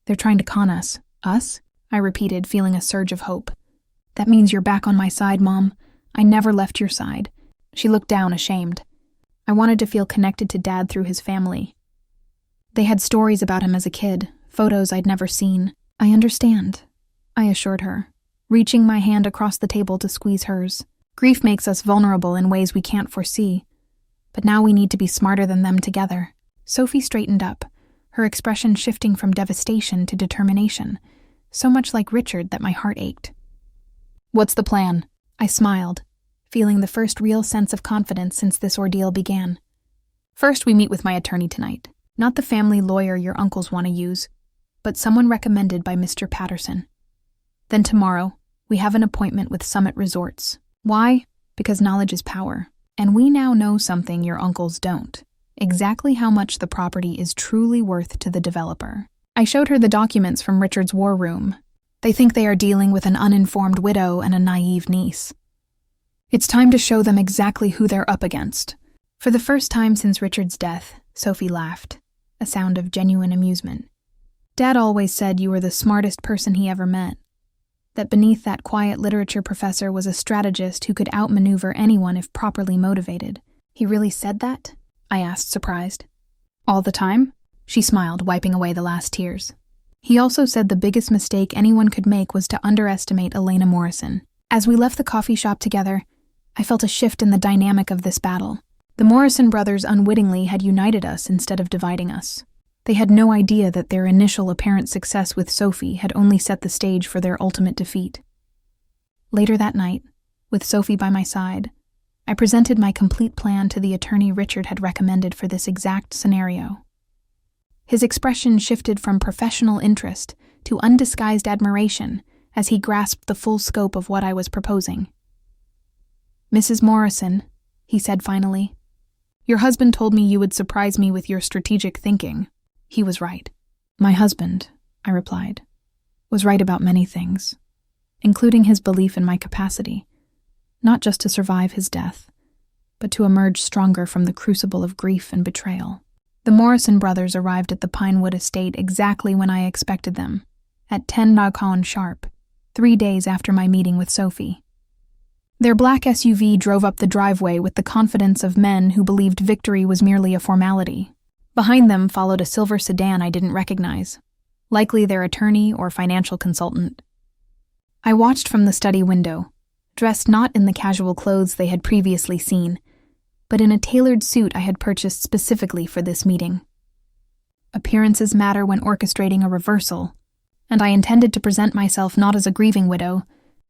They're trying to con us. Us? I repeated, feeling a surge of hope. That means you're back on my side, Mom. I never left your side. She looked down, ashamed. I wanted to feel connected to Dad through his family. They had stories about him as a kid, photos I'd never seen. I understand, I assured her, reaching my hand across the table to squeeze hers. Grief makes us vulnerable in ways we can't foresee, but now we need to be smarter than them together. Sophie straightened up, her expression shifting from devastation to determination, so much like Richard that my heart ached. What's the plan? I smiled, feeling the first real sense of confidence since this ordeal began. First, we meet with my attorney tonight. Not the family lawyer your uncles want to use, but someone recommended by Mr. Patterson. Then tomorrow, we have an appointment with Summit Resorts. Why? Because knowledge is power, and we now know something your uncles don't. Exactly how much the property is truly worth to the developer. I showed her the documents from Richard's war room. They think they are dealing with an uninformed widow and a naive niece. It's time to show them exactly who they're up against. For the first time since Richard's death, Sophie laughed, a sound of genuine amusement. Dad always said you were the smartest person he ever met. That beneath that quiet literature professor was a strategist who could outmaneuver anyone if properly motivated. He really said that? I asked, surprised. All the time? She smiled, wiping away the last tears. He also said the biggest mistake anyone could make was to underestimate Elena Morrison. As we left the coffee shop together, I felt a shift in the dynamic of this battle. The Morrison brothers unwittingly had united us instead of dividing us. They had no idea that their initial apparent success with Sophie had only set the stage for their ultimate defeat. Later that night, with Sophie by my side, I presented my complete plan to the attorney Richard had recommended for this exact scenario. His expression shifted from professional interest to undisguised admiration as he grasped the full scope of what I was proposing. "Mrs. Morrison," he said finally, "your husband told me you would surprise me with your strategic thinking." He was right. My husband, I replied, was right about many things, including his belief in my capacity, not just to survive his death, but to emerge stronger from the crucible of grief and betrayal. The Morrison brothers arrived at the Pinewood Estate exactly when I expected them, at 10 Naghan sharp, 3 days after my meeting with Sophie. Their black SUV drove up the driveway with the confidence of men who believed victory was merely a formality. Behind them followed a silver sedan I didn't recognize, likely their attorney or financial consultant. I watched from the study window, dressed not in the casual clothes they had previously seen, but in a tailored suit I had purchased specifically for this meeting. Appearances matter when orchestrating a reversal, and I intended to present myself not as a grieving widow,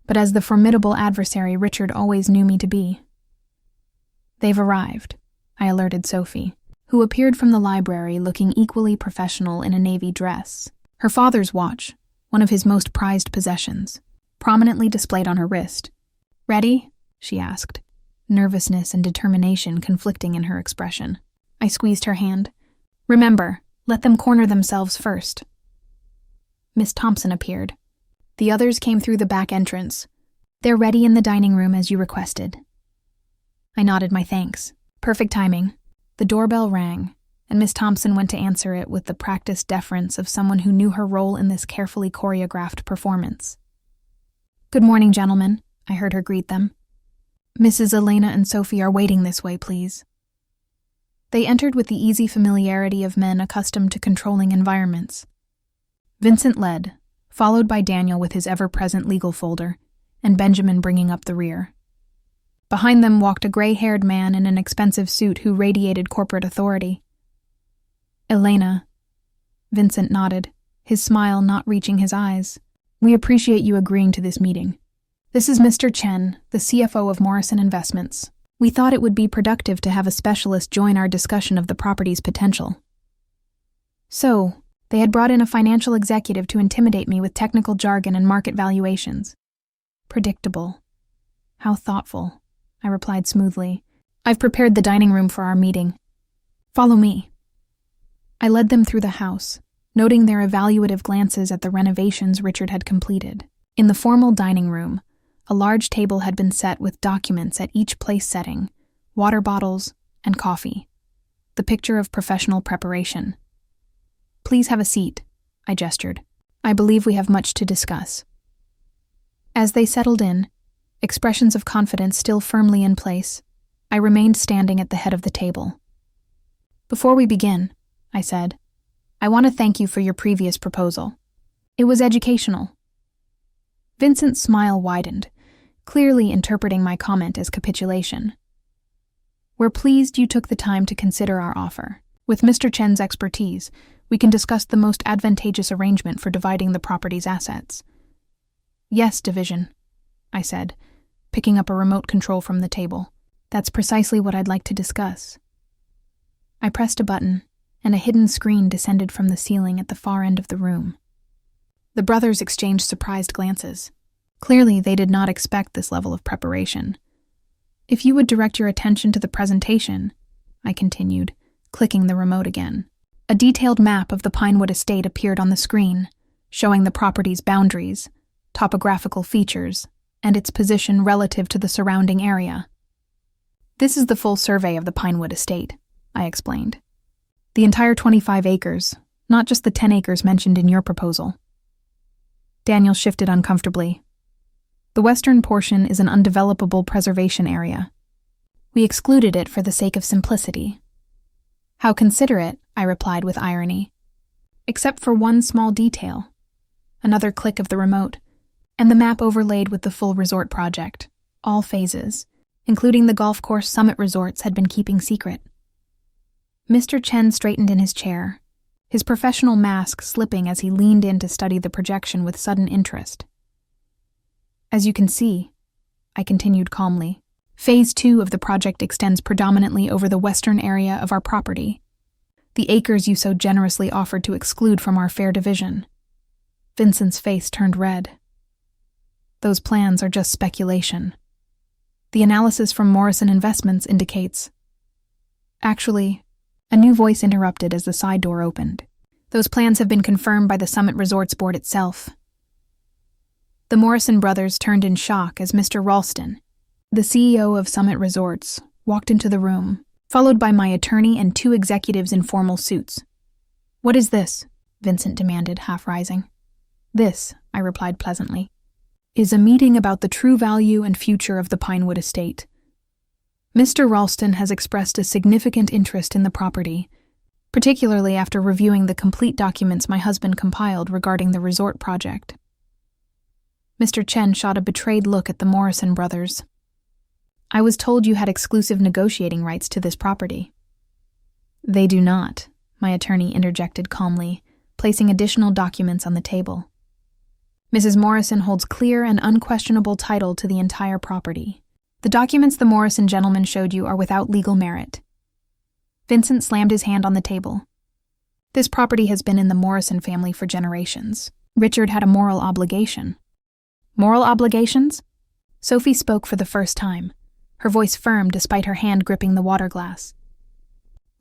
but as the formidable adversary Richard always knew me to be. "They've arrived," I alerted Sophie, who appeared from the library looking equally professional in a navy dress. Her father's watch, one of his most prized possessions, prominently displayed on her wrist. "Ready?" she asked, nervousness and determination conflicting in her expression. I squeezed her hand. "Remember, let them corner themselves first." Miss Thompson appeared. The others came through the back entrance. "They're ready in the dining room as you requested." I nodded my thanks. Perfect timing. The doorbell rang, and Miss Thompson went to answer it with the practiced deference of someone who knew her role in this carefully choreographed performance. "Good morning, gentlemen," I heard her greet them. "Mrs. Elena and Sophie are waiting this way, please." They entered with the easy familiarity of men accustomed to controlling environments. Vincent led, followed by Daniel with his ever-present legal folder, and Benjamin bringing up the rear. Behind them walked a gray-haired man in an expensive suit who radiated corporate authority. "Elena," Vincent nodded, his smile not reaching his eyes. "We appreciate you agreeing to this meeting. This is Mr. Chen, the CFO of Morrison Investments. We thought it would be productive to have a specialist join our discussion of the property's potential." So, they had brought in a financial executive to intimidate me with technical jargon and market valuations. Predictable. How thoughtful, I replied smoothly. "I've prepared the dining room for our meeting. Follow me." I led them through the house, noting their evaluative glances at the renovations Richard had completed. In the formal dining room, a large table had been set with documents at each place setting, water bottles, and coffee. The picture of professional preparation. "Please have a seat," I gestured. "I believe we have much to discuss." As they settled in, expressions of confidence still firmly in place, I remained standing at the head of the table. "Before we begin," I said, "I want to thank you for your previous proposal. It was educational." Vincent's smile widened, clearly interpreting my comment as capitulation. "We're pleased you took the time to consider our offer. With Mr. Chen's expertise, we can discuss the most advantageous arrangement for dividing the property's assets." "Yes, division," I said, picking up a remote control from the table. "That's precisely what I'd like to discuss." I pressed a button, and a hidden screen descended from the ceiling at the far end of the room. The brothers exchanged surprised glances. Clearly, they did not expect this level of preparation. "If you would direct your attention to the presentation," I continued, clicking the remote again. A detailed map of the Pinewood Estate appeared on the screen, showing the property's boundaries, topographical features, and its position relative to the surrounding area. "This is the full survey of the Pinewood Estate," I explained. "The entire 25 acres, not just the 10 acres mentioned in your proposal." Daniel shifted uncomfortably. "The western portion is an undevelopable preservation area. We excluded it for the sake of simplicity." "How considerate," I replied with irony. Except for one small detail. Another click of the remote, and the map overlaid with the full resort project. All phases, including the golf course Summit Resorts, had been keeping secret. Mr. Chen straightened in his chair, his professional mask slipping as he leaned in to study the projection with sudden interest. As you can see, I continued calmly, Phase 2 of the project extends predominantly over the western area of our property, the acres you so generously offered to exclude from our fair division. Vincent's face turned red. Those plans are just speculation. The analysis from Morrison Investments indicates... Actually, a new voice interrupted as the side door opened. Those plans have been confirmed by the Summit Resorts Board itself. The Morrison brothers turned in shock as Mr. Ralston, the CEO of Summit Resorts, walked into the room, followed by my attorney and two executives in formal suits. "What is this?" Vincent demanded, half rising. "This," I replied pleasantly, "is a meeting about the true value and future of the Pinewood Estate. Mr. Ralston has expressed a significant interest in the property, particularly after reviewing the complete documents my husband compiled regarding the resort project." Mr. Chen shot a betrayed look at the Morrison brothers. "I was told you had exclusive negotiating rights to this property." "They do not," my attorney interjected calmly, placing additional documents on the table. "Mrs. Morrison holds clear and unquestionable title to the entire property. The documents the Morrison gentleman showed you are without legal merit." Vincent slammed his hand on the table. "This property has been in the Morrison family for generations. Richard had a moral obligation." "Moral obligations?" Sophie spoke for the first time, her voice firm despite her hand gripping the water glass.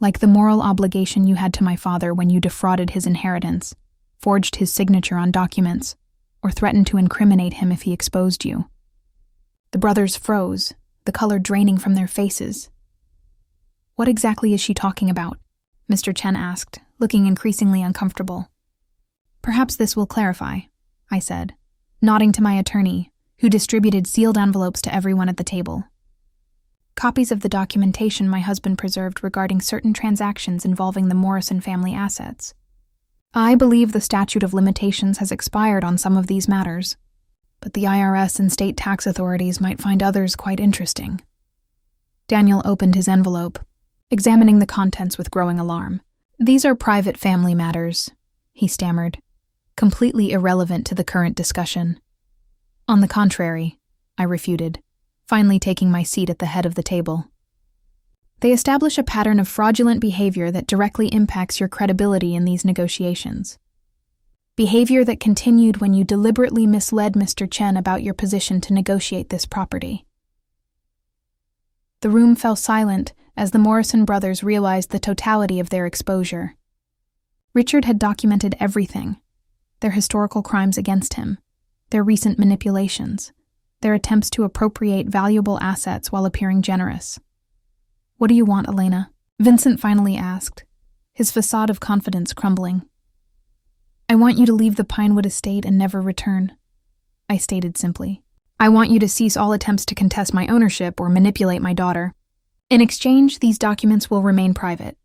"Like the moral obligation you had to my father when you defrauded his inheritance, forged his signature on documents, or threatened to incriminate him if he exposed you." The brothers froze, the color draining from their faces. "What exactly is she talking about?" Mr. Chen asked, looking increasingly uncomfortable. "Perhaps this will clarify," I said, nodding to my attorney, who distributed sealed envelopes to everyone at the table. Copies of the documentation my husband preserved regarding certain transactions involving the Morrison family assets. I believe the statute of limitations has expired on some of these matters, but the IRS and state tax authorities might find others quite interesting. Daniel opened his envelope, examining the contents with growing alarm. "These are private family matters," he stammered, completely irrelevant to the current discussion. "On the contrary," I refuted, finally taking my seat at the head of the table. "They establish a pattern of fraudulent behavior that directly impacts your credibility in these negotiations. Behavior that continued when you deliberately misled Mr. Chen about your position to negotiate this property." The room fell silent as the Morrison brothers realized the totality of their exposure. Richard had documented everything: their historical crimes against him, their recent manipulations, their attempts to appropriate valuable assets while appearing generous. "What do you want, Elena?" Vincent finally asked, his facade of confidence crumbling. "I want you to leave the Pinewood Estate and never return," I stated simply. "I want you to cease all attempts to contest my ownership or manipulate my daughter. In exchange, these documents will remain private."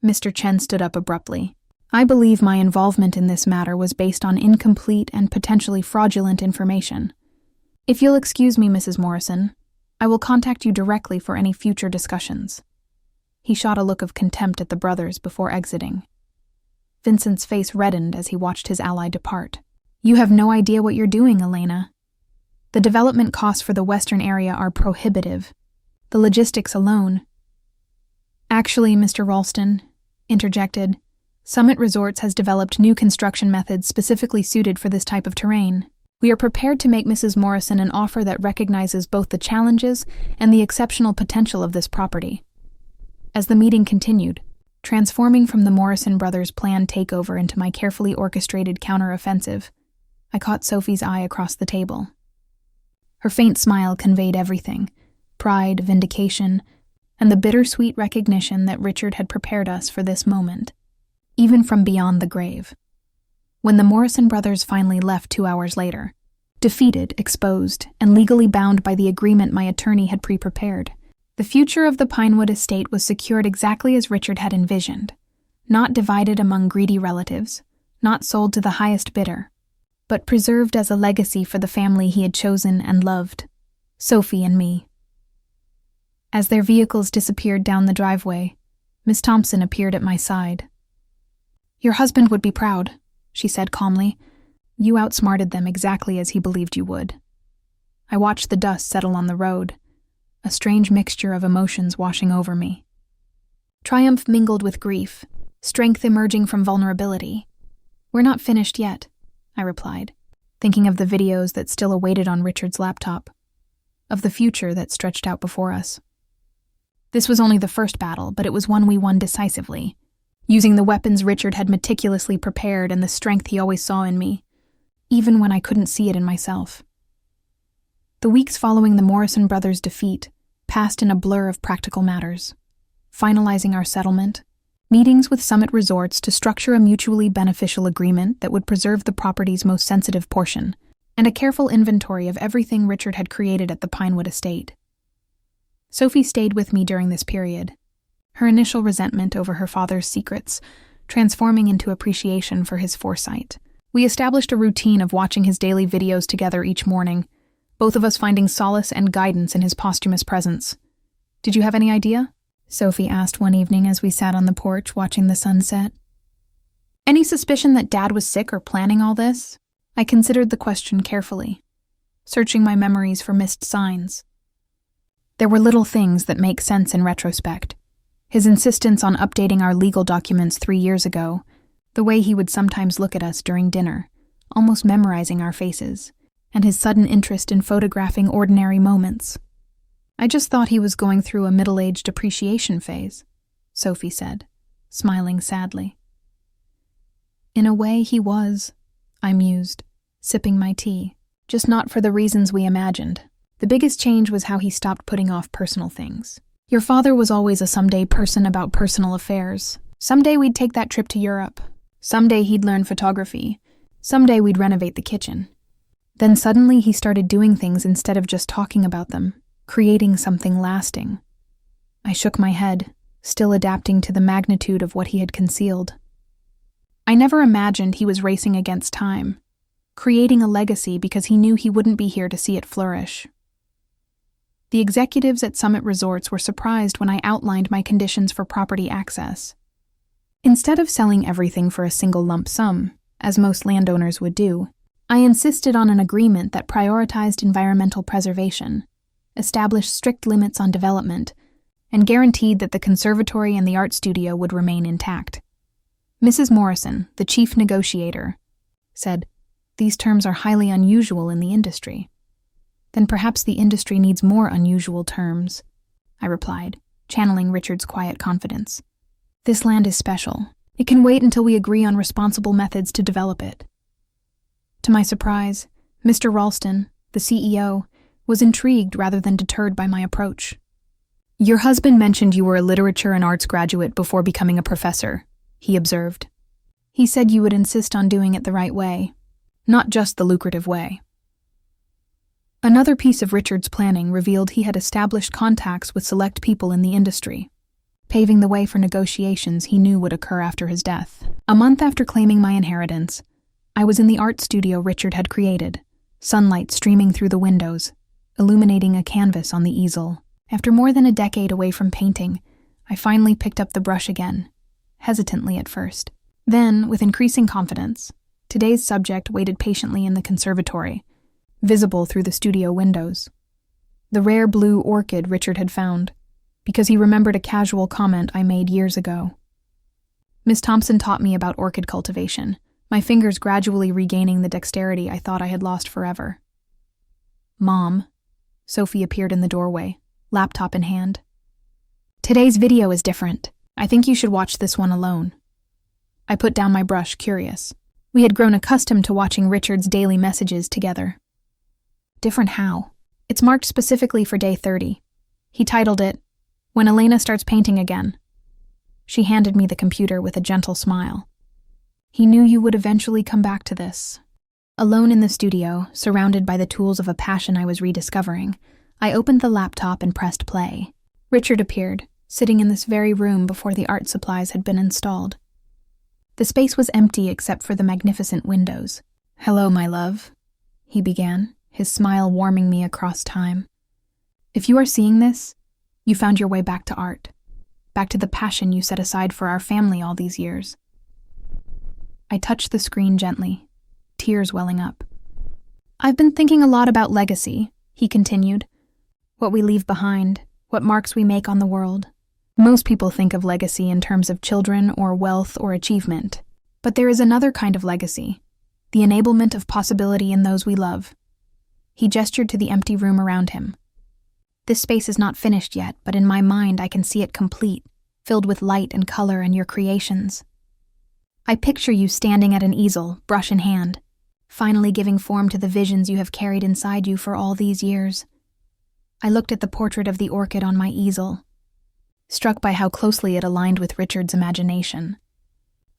Mr. Chen stood up abruptly. "I believe my involvement in this matter was based on incomplete and potentially fraudulent information. If you'll excuse me, Mrs. Morrison, I will contact you directly for any future discussions." He shot a look of contempt at the brothers before exiting. Vincent's face reddened as he watched his ally depart. "You have no idea what you're doing, Elena. The development costs for the western area are prohibitive. The logistics alone—" "Actually, Mr. Ralston," interjected, "Summit Resorts has developed new construction methods specifically suited for this type of terrain. We are prepared to make Mrs. Morrison an offer that recognizes both the challenges and the exceptional potential of this property." As the meeting continued, transforming from the Morrison brothers' planned takeover into my carefully orchestrated counter-offensive, I caught Sophie's eye across the table. Her faint smile conveyed everything: pride, vindication, and the bittersweet recognition that Richard had prepared us for this moment, even from beyond the grave. When the Morrison brothers finally left 2 hours later, defeated, exposed, and legally bound by the agreement my attorney had pre-prepared, the future of the Pinewood Estate was secured exactly as Richard had envisioned: not divided among greedy relatives, not sold to the highest bidder, but preserved as a legacy for the family he had chosen and loved, Sophie and me. As their vehicles disappeared down the driveway, Miss Thompson appeared at my side. "Your husband would be proud," she said calmly. "You outsmarted them exactly as he believed you would." I watched the dust settle on the road, a strange mixture of emotions washing over me. Triumph mingled with grief, strength emerging from vulnerability. "We're not finished yet," I replied, thinking of the videos that still awaited on Richard's laptop, of the future that stretched out before us. This was only the first battle, but it was one we won decisively, using the weapons Richard had meticulously prepared and the strength he always saw in me, even when I couldn't see it in myself. The weeks following the Morrison brothers' defeat passed in a blur of practical matters, finalizing our settlement, meetings with Summit Resorts to structure a mutually beneficial agreement that would preserve the property's most sensitive portion, and a careful inventory of everything Richard had created at the Pinewood Estate. Sophie stayed with me during this period, her initial resentment over her father's secrets transforming into appreciation for his foresight. We established a routine of watching his daily videos together each morning, both of us finding solace and guidance in his posthumous presence. "Did you have any idea?" Sophie asked one evening as we sat on the porch watching the sunset. "Any suspicion that Dad was sick or planning all this?" I considered the question carefully, searching my memories for missed signs. There were little things that make sense in retrospect. His insistence on updating our legal documents 3 years ago, the way he would sometimes look at us during dinner, almost memorizing our faces, and his sudden interest in photographing ordinary moments. "I just thought he was going through a middle-aged appreciation phase," Sophie said, smiling sadly. "In a way, he was," I mused, sipping my tea, "just not for the reasons we imagined. The biggest change was how he stopped putting off personal things. Your father was always a someday person about personal affairs. Someday we'd take that trip to Europe. Someday he'd learn photography. Someday we'd renovate the kitchen. Then suddenly he started doing things instead of just talking about them, creating something lasting." I shook my head, still adapting to the magnitude of what he had concealed. "I never imagined he was racing against time, creating a legacy because he knew he wouldn't be here to see it flourish." The executives at Summit Resorts were surprised when I outlined my conditions for property access. Instead of selling everything for a single lump sum, as most landowners would do, I insisted on an agreement that prioritized environmental preservation, established strict limits on development, and guaranteed that the conservatory and the art studio would remain intact. Mrs. Morrison, the chief negotiator, said, "These terms are highly unusual in the industry." "Then perhaps the industry needs more unusual terms," I replied, channeling Richard's quiet confidence. "This land is special. It can wait until we agree on responsible methods to develop it." To my surprise, Mr. Ralston, the CEO, was intrigued rather than deterred by my approach. "Your husband mentioned you were a literature and arts graduate before becoming a professor," he observed. "He said you would insist on doing it the right way, not just the lucrative way." Another piece of Richard's planning revealed he had established contacts with select people in the industry, paving the way for negotiations he knew would occur after his death. A month after claiming my inheritance, I was in the art studio Richard had created, sunlight streaming through the windows, illuminating a canvas on the easel. After more than a decade away from painting, I finally picked up the brush again, hesitantly at first. Then, with increasing confidence, today's subject waited patiently in the conservatory, visible through the studio windows. The rare blue orchid Richard had found, because he remembered a casual comment I made years ago. Miss Thompson taught me about orchid cultivation, my fingers gradually regaining the dexterity I thought I had lost forever. "Mom," Sophie appeared in the doorway, laptop in hand. "Today's video is different. I think you should watch this one alone." I put down my brush, curious. We had grown accustomed to watching Richard's daily messages together. "Different how?" "It's marked specifically for day 30. He titled it, 'When Elena Starts Painting Again.'" She handed me the computer with a gentle smile. "He knew you would eventually come back to this." Alone in the studio, surrounded by the tools of a passion I was rediscovering, I opened the laptop and pressed play. Richard appeared, sitting in this very room before the art supplies had been installed. The space was empty except for the magnificent windows. "Hello, my love," he began, his smile warming me across time. "If you are seeing this, you found your way back to art, back to the passion you set aside for our family all these years." I touched the screen gently, tears welling up. "I've been thinking a lot about legacy," he continued. "What we leave behind, what marks we make on the world. Most people think of legacy in terms of children or wealth or achievement. But there is another kind of legacy, the enablement of possibility in those we love." He gestured to the empty room around him. "This space is not finished yet, but in my mind I can see it complete, filled with light and color and your creations. I picture you standing at an easel, brush in hand, finally giving form to the visions you have carried inside you for all these years." I looked at the portrait of the orchid on my easel, struck by how closely it aligned with Richard's imagination.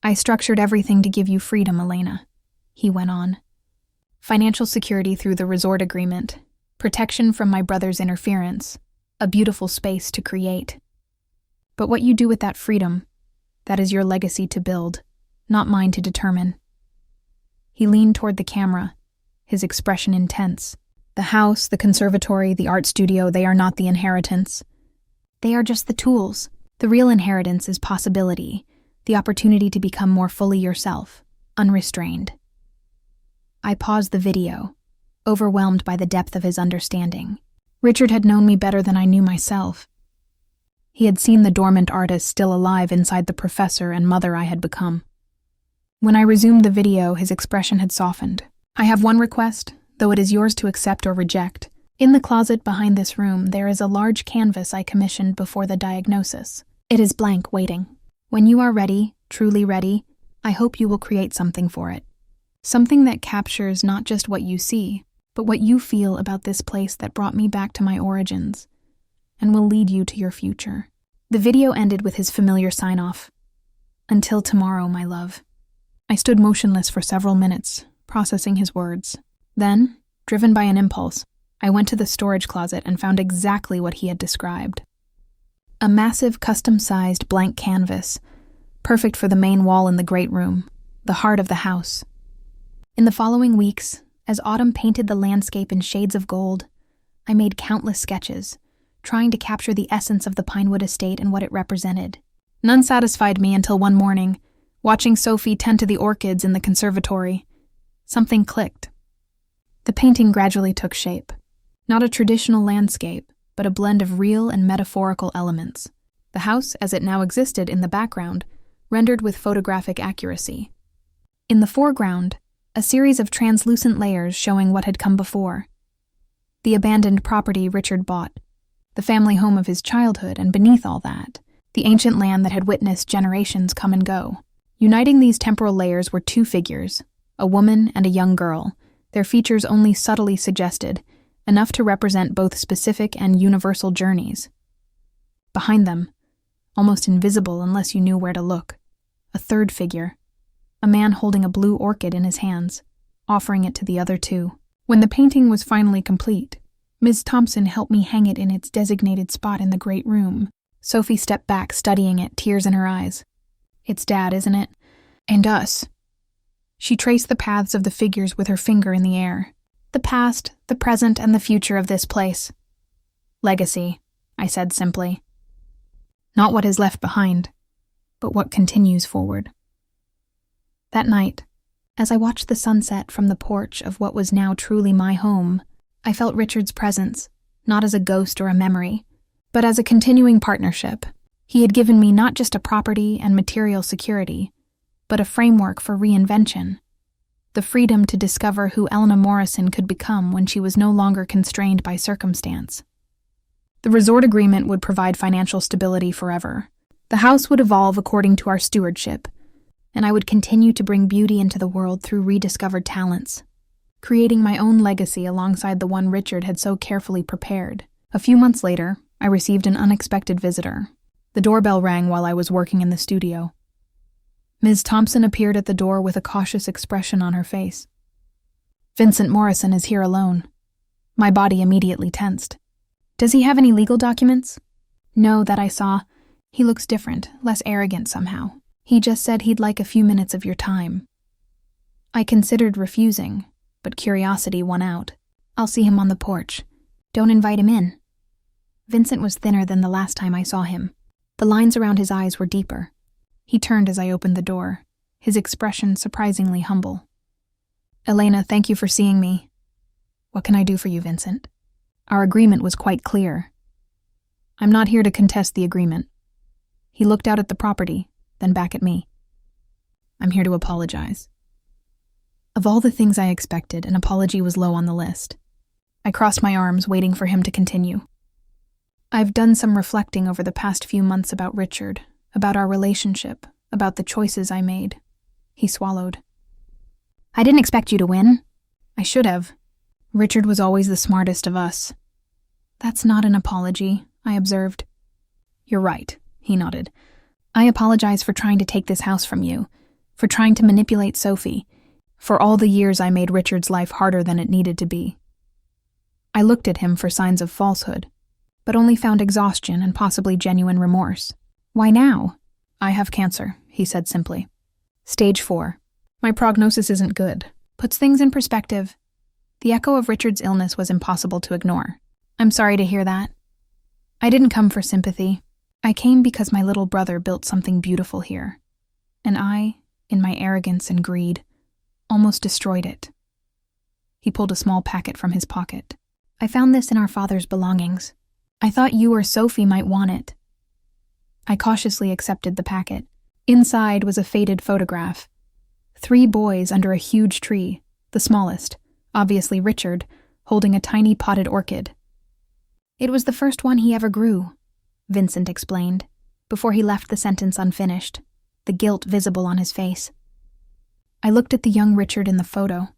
"I structured everything to give you freedom, Elena," he went on. "Financial security through the resort agreement, protection from my brother's interference, a beautiful space to create. But what you do with that freedom, that is your legacy to build, not mine to determine." He leaned toward the camera, his expression intense. "The house, the conservatory, the art studio, they are not the inheritance. They are just the tools. The real inheritance is possibility, the opportunity to become more fully yourself, unrestrained." I paused the video, overwhelmed by the depth of his understanding. Richard had known me better than I knew myself. He had seen the dormant artist still alive inside the professor and mother I had become. When I resumed the video, his expression had softened. "I have one request, though it is yours to accept or reject. In the closet behind this room, there is a large canvas I commissioned before the diagnosis. It is blank, waiting. When you are ready, truly ready, I hope you will create something for it. Something that captures not just what you see, but what you feel about this place that brought me back to my origins, and will lead you to your future." The video ended with his familiar sign-off. "Until tomorrow, my love." I stood motionless for several minutes, processing his words. Then, driven by an impulse, I went to the storage closet and found exactly what he had described. A massive, custom-sized blank canvas, perfect for the main wall in the great room, the heart of the house. In the following weeks, as autumn painted the landscape in shades of gold, I made countless sketches, trying to capture the essence of the Pinewood Estate and what it represented. None satisfied me until one morning, watching Sophie tend to the orchids in the conservatory. Something clicked. The painting gradually took shape. Not a traditional landscape, but a blend of real and metaphorical elements. The house, as it now existed in the background, rendered with photographic accuracy. In the foreground, a series of translucent layers showing what had come before. The abandoned property Richard bought, the family home of his childhood, and beneath all that, the ancient land that had witnessed generations come and go. Uniting these temporal layers were two figures, a woman and a young girl, their features only subtly suggested, enough to represent both specific and universal journeys. Behind them, almost invisible unless you knew where to look, a third figure, a man holding a blue orchid in his hands, offering it to the other two. When the painting was finally complete, Ms. Thompson helped me hang it in its designated spot in the great room. Sophie stepped back, studying it, tears in her eyes. "It's Dad, isn't it? And us." She traced the paths of the figures with her finger in the air. "The past, the present, and the future of this place." "Legacy," I said simply. "Not what is left behind, but what continues forward." That night, as I watched the sunset from the porch of what was now truly my home, I felt Richard's presence, not as a ghost or a memory, but as a continuing partnership. He had given me not just a property and material security, but a framework for reinvention, the freedom to discover who Elena Morrison could become when she was no longer constrained by circumstance. The resort agreement would provide financial stability forever. The house would evolve according to our stewardship, and I would continue to bring beauty into the world through rediscovered talents, creating my own legacy alongside the one Richard had so carefully prepared. A few months later, I received an unexpected visitor. The doorbell rang while I was working in the studio. Ms. Thompson appeared at the door with a cautious expression on her face. "Vincent Morrison is here alone." My body immediately tensed. "Does he have any legal documents?" "No, that I saw. He looks different, less arrogant somehow." He just said he'd like a few minutes of your time. I considered refusing, but curiosity won out. I'll see him on the porch. Don't invite him in. Vincent was thinner than the last time I saw him. The lines around his eyes were deeper. He turned as I opened the door, his expression surprisingly humble. Elena, thank you for seeing me. What can I do for you, Vincent? Our agreement was quite clear. I'm not here to contest the agreement. He looked out at the property, then back at me. I'm here to apologize. Of all the things I expected, an apology was low on the list. I crossed my arms, waiting for him to continue. I've done some reflecting over the past few months about Richard, about our relationship, about the choices I made. He swallowed. I didn't expect you to win. I should have. Richard was always the smartest of us. That's not an apology, I observed. You're right, he nodded. I apologize for trying to take this house from you, for trying to manipulate Sophie, for all the years I made Richard's life harder than it needed to be. I looked at him for signs of falsehood, but only found exhaustion and possibly genuine remorse. Why now? I have cancer, he said simply. Stage 4. My prognosis isn't good. Puts things in perspective. The echo of Richard's illness was impossible to ignore. I'm sorry to hear that. I didn't come for sympathy. I came because my little brother built something beautiful here. And I, in my arrogance and greed, almost destroyed it. He pulled a small packet from his pocket. I found this in our father's belongings. I thought you or Sophie might want it. I cautiously accepted the packet. Inside was a faded photograph. 3 boys under a huge tree, the smallest, obviously Richard, holding a tiny potted orchid. It was the first one he ever grew, Vincent explained, before he left the sentence unfinished, the guilt visible on his face. I looked at the young Richard in the photo,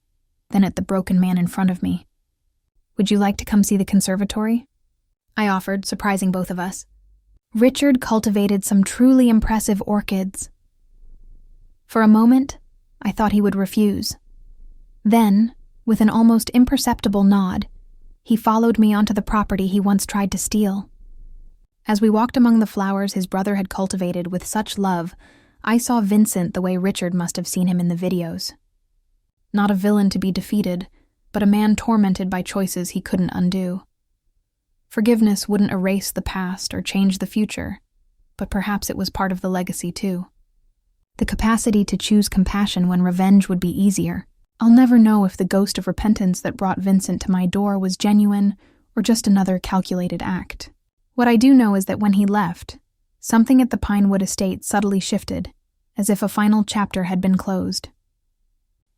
then at the broken man in front of me. Would you like to come see the conservatory? I offered, surprising both of us. Richard cultivated some truly impressive orchids. For a moment, I thought he would refuse. Then, with an almost imperceptible nod, he followed me onto the property he once tried to steal. As we walked among the flowers his brother had cultivated with such love, I saw Vincent the way Richard must have seen him in the videos. Not a villain to be defeated, but a man tormented by choices he couldn't undo. Forgiveness wouldn't erase the past or change the future, but perhaps it was part of the legacy too. The capacity to choose compassion when revenge would be easier. I'll never know if the ghost of repentance that brought Vincent to my door was genuine or just another calculated act. What I do know is that when he left, something at the Pinewood Estate subtly shifted, as if a final chapter had been closed.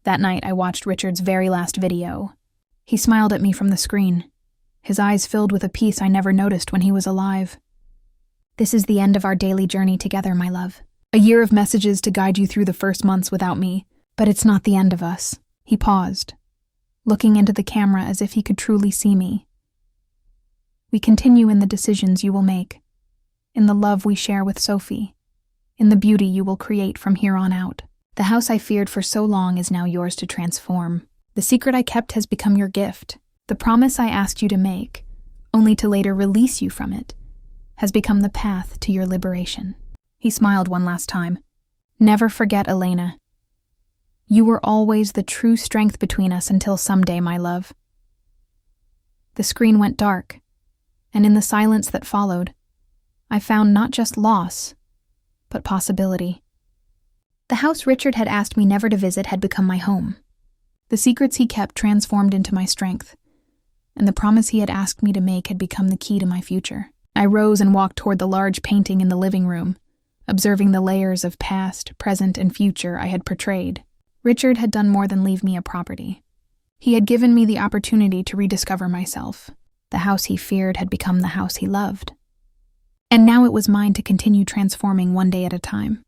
That night I watched Richard's very last video. He smiled at me from the screen, his eyes filled with a peace I never noticed when he was alive. This is the end of our daily journey together, my love. A year of messages to guide you through the first months without me, but it's not the end of us. He paused, looking into the camera as if he could truly see me. We continue in the decisions you will make, in the love we share with Sophie, in the beauty you will create from here on out. The house I feared for so long is now yours to transform. The secret I kept has become your gift. The promise I asked you to make, only to later release you from it, has become the path to your liberation. He smiled one last time. Never forget, Elena. You were always the true strength between us until someday, my love. The screen went dark, and in the silence that followed, I found not just loss, but possibility. The house Richard had asked me never to visit had become my home. The secrets he kept transformed into my strength, and the promise he had asked me to make had become the key to my future. I rose and walked toward the large painting in the living room, observing the layers of past, present, and future I had portrayed. Richard had done more than leave me a property. He had given me the opportunity to rediscover myself. The house he feared had become the house he loved. And now it was mine to continue transforming one day at a time.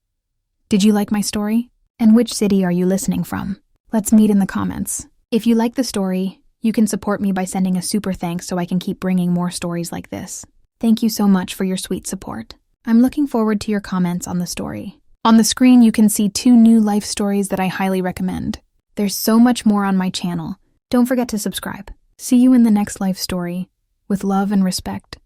Did you like my story? And which city are you listening from? Let's meet in the comments. If you like the story, you can support me by sending a super thanks so I can keep bringing more stories like this. Thank you so much for your sweet support. I'm looking forward to your comments on the story. On the screen, you can see 2 new life stories that I highly recommend. There's so much more on my channel. Don't forget to subscribe. See you in the next life story. With love and respect.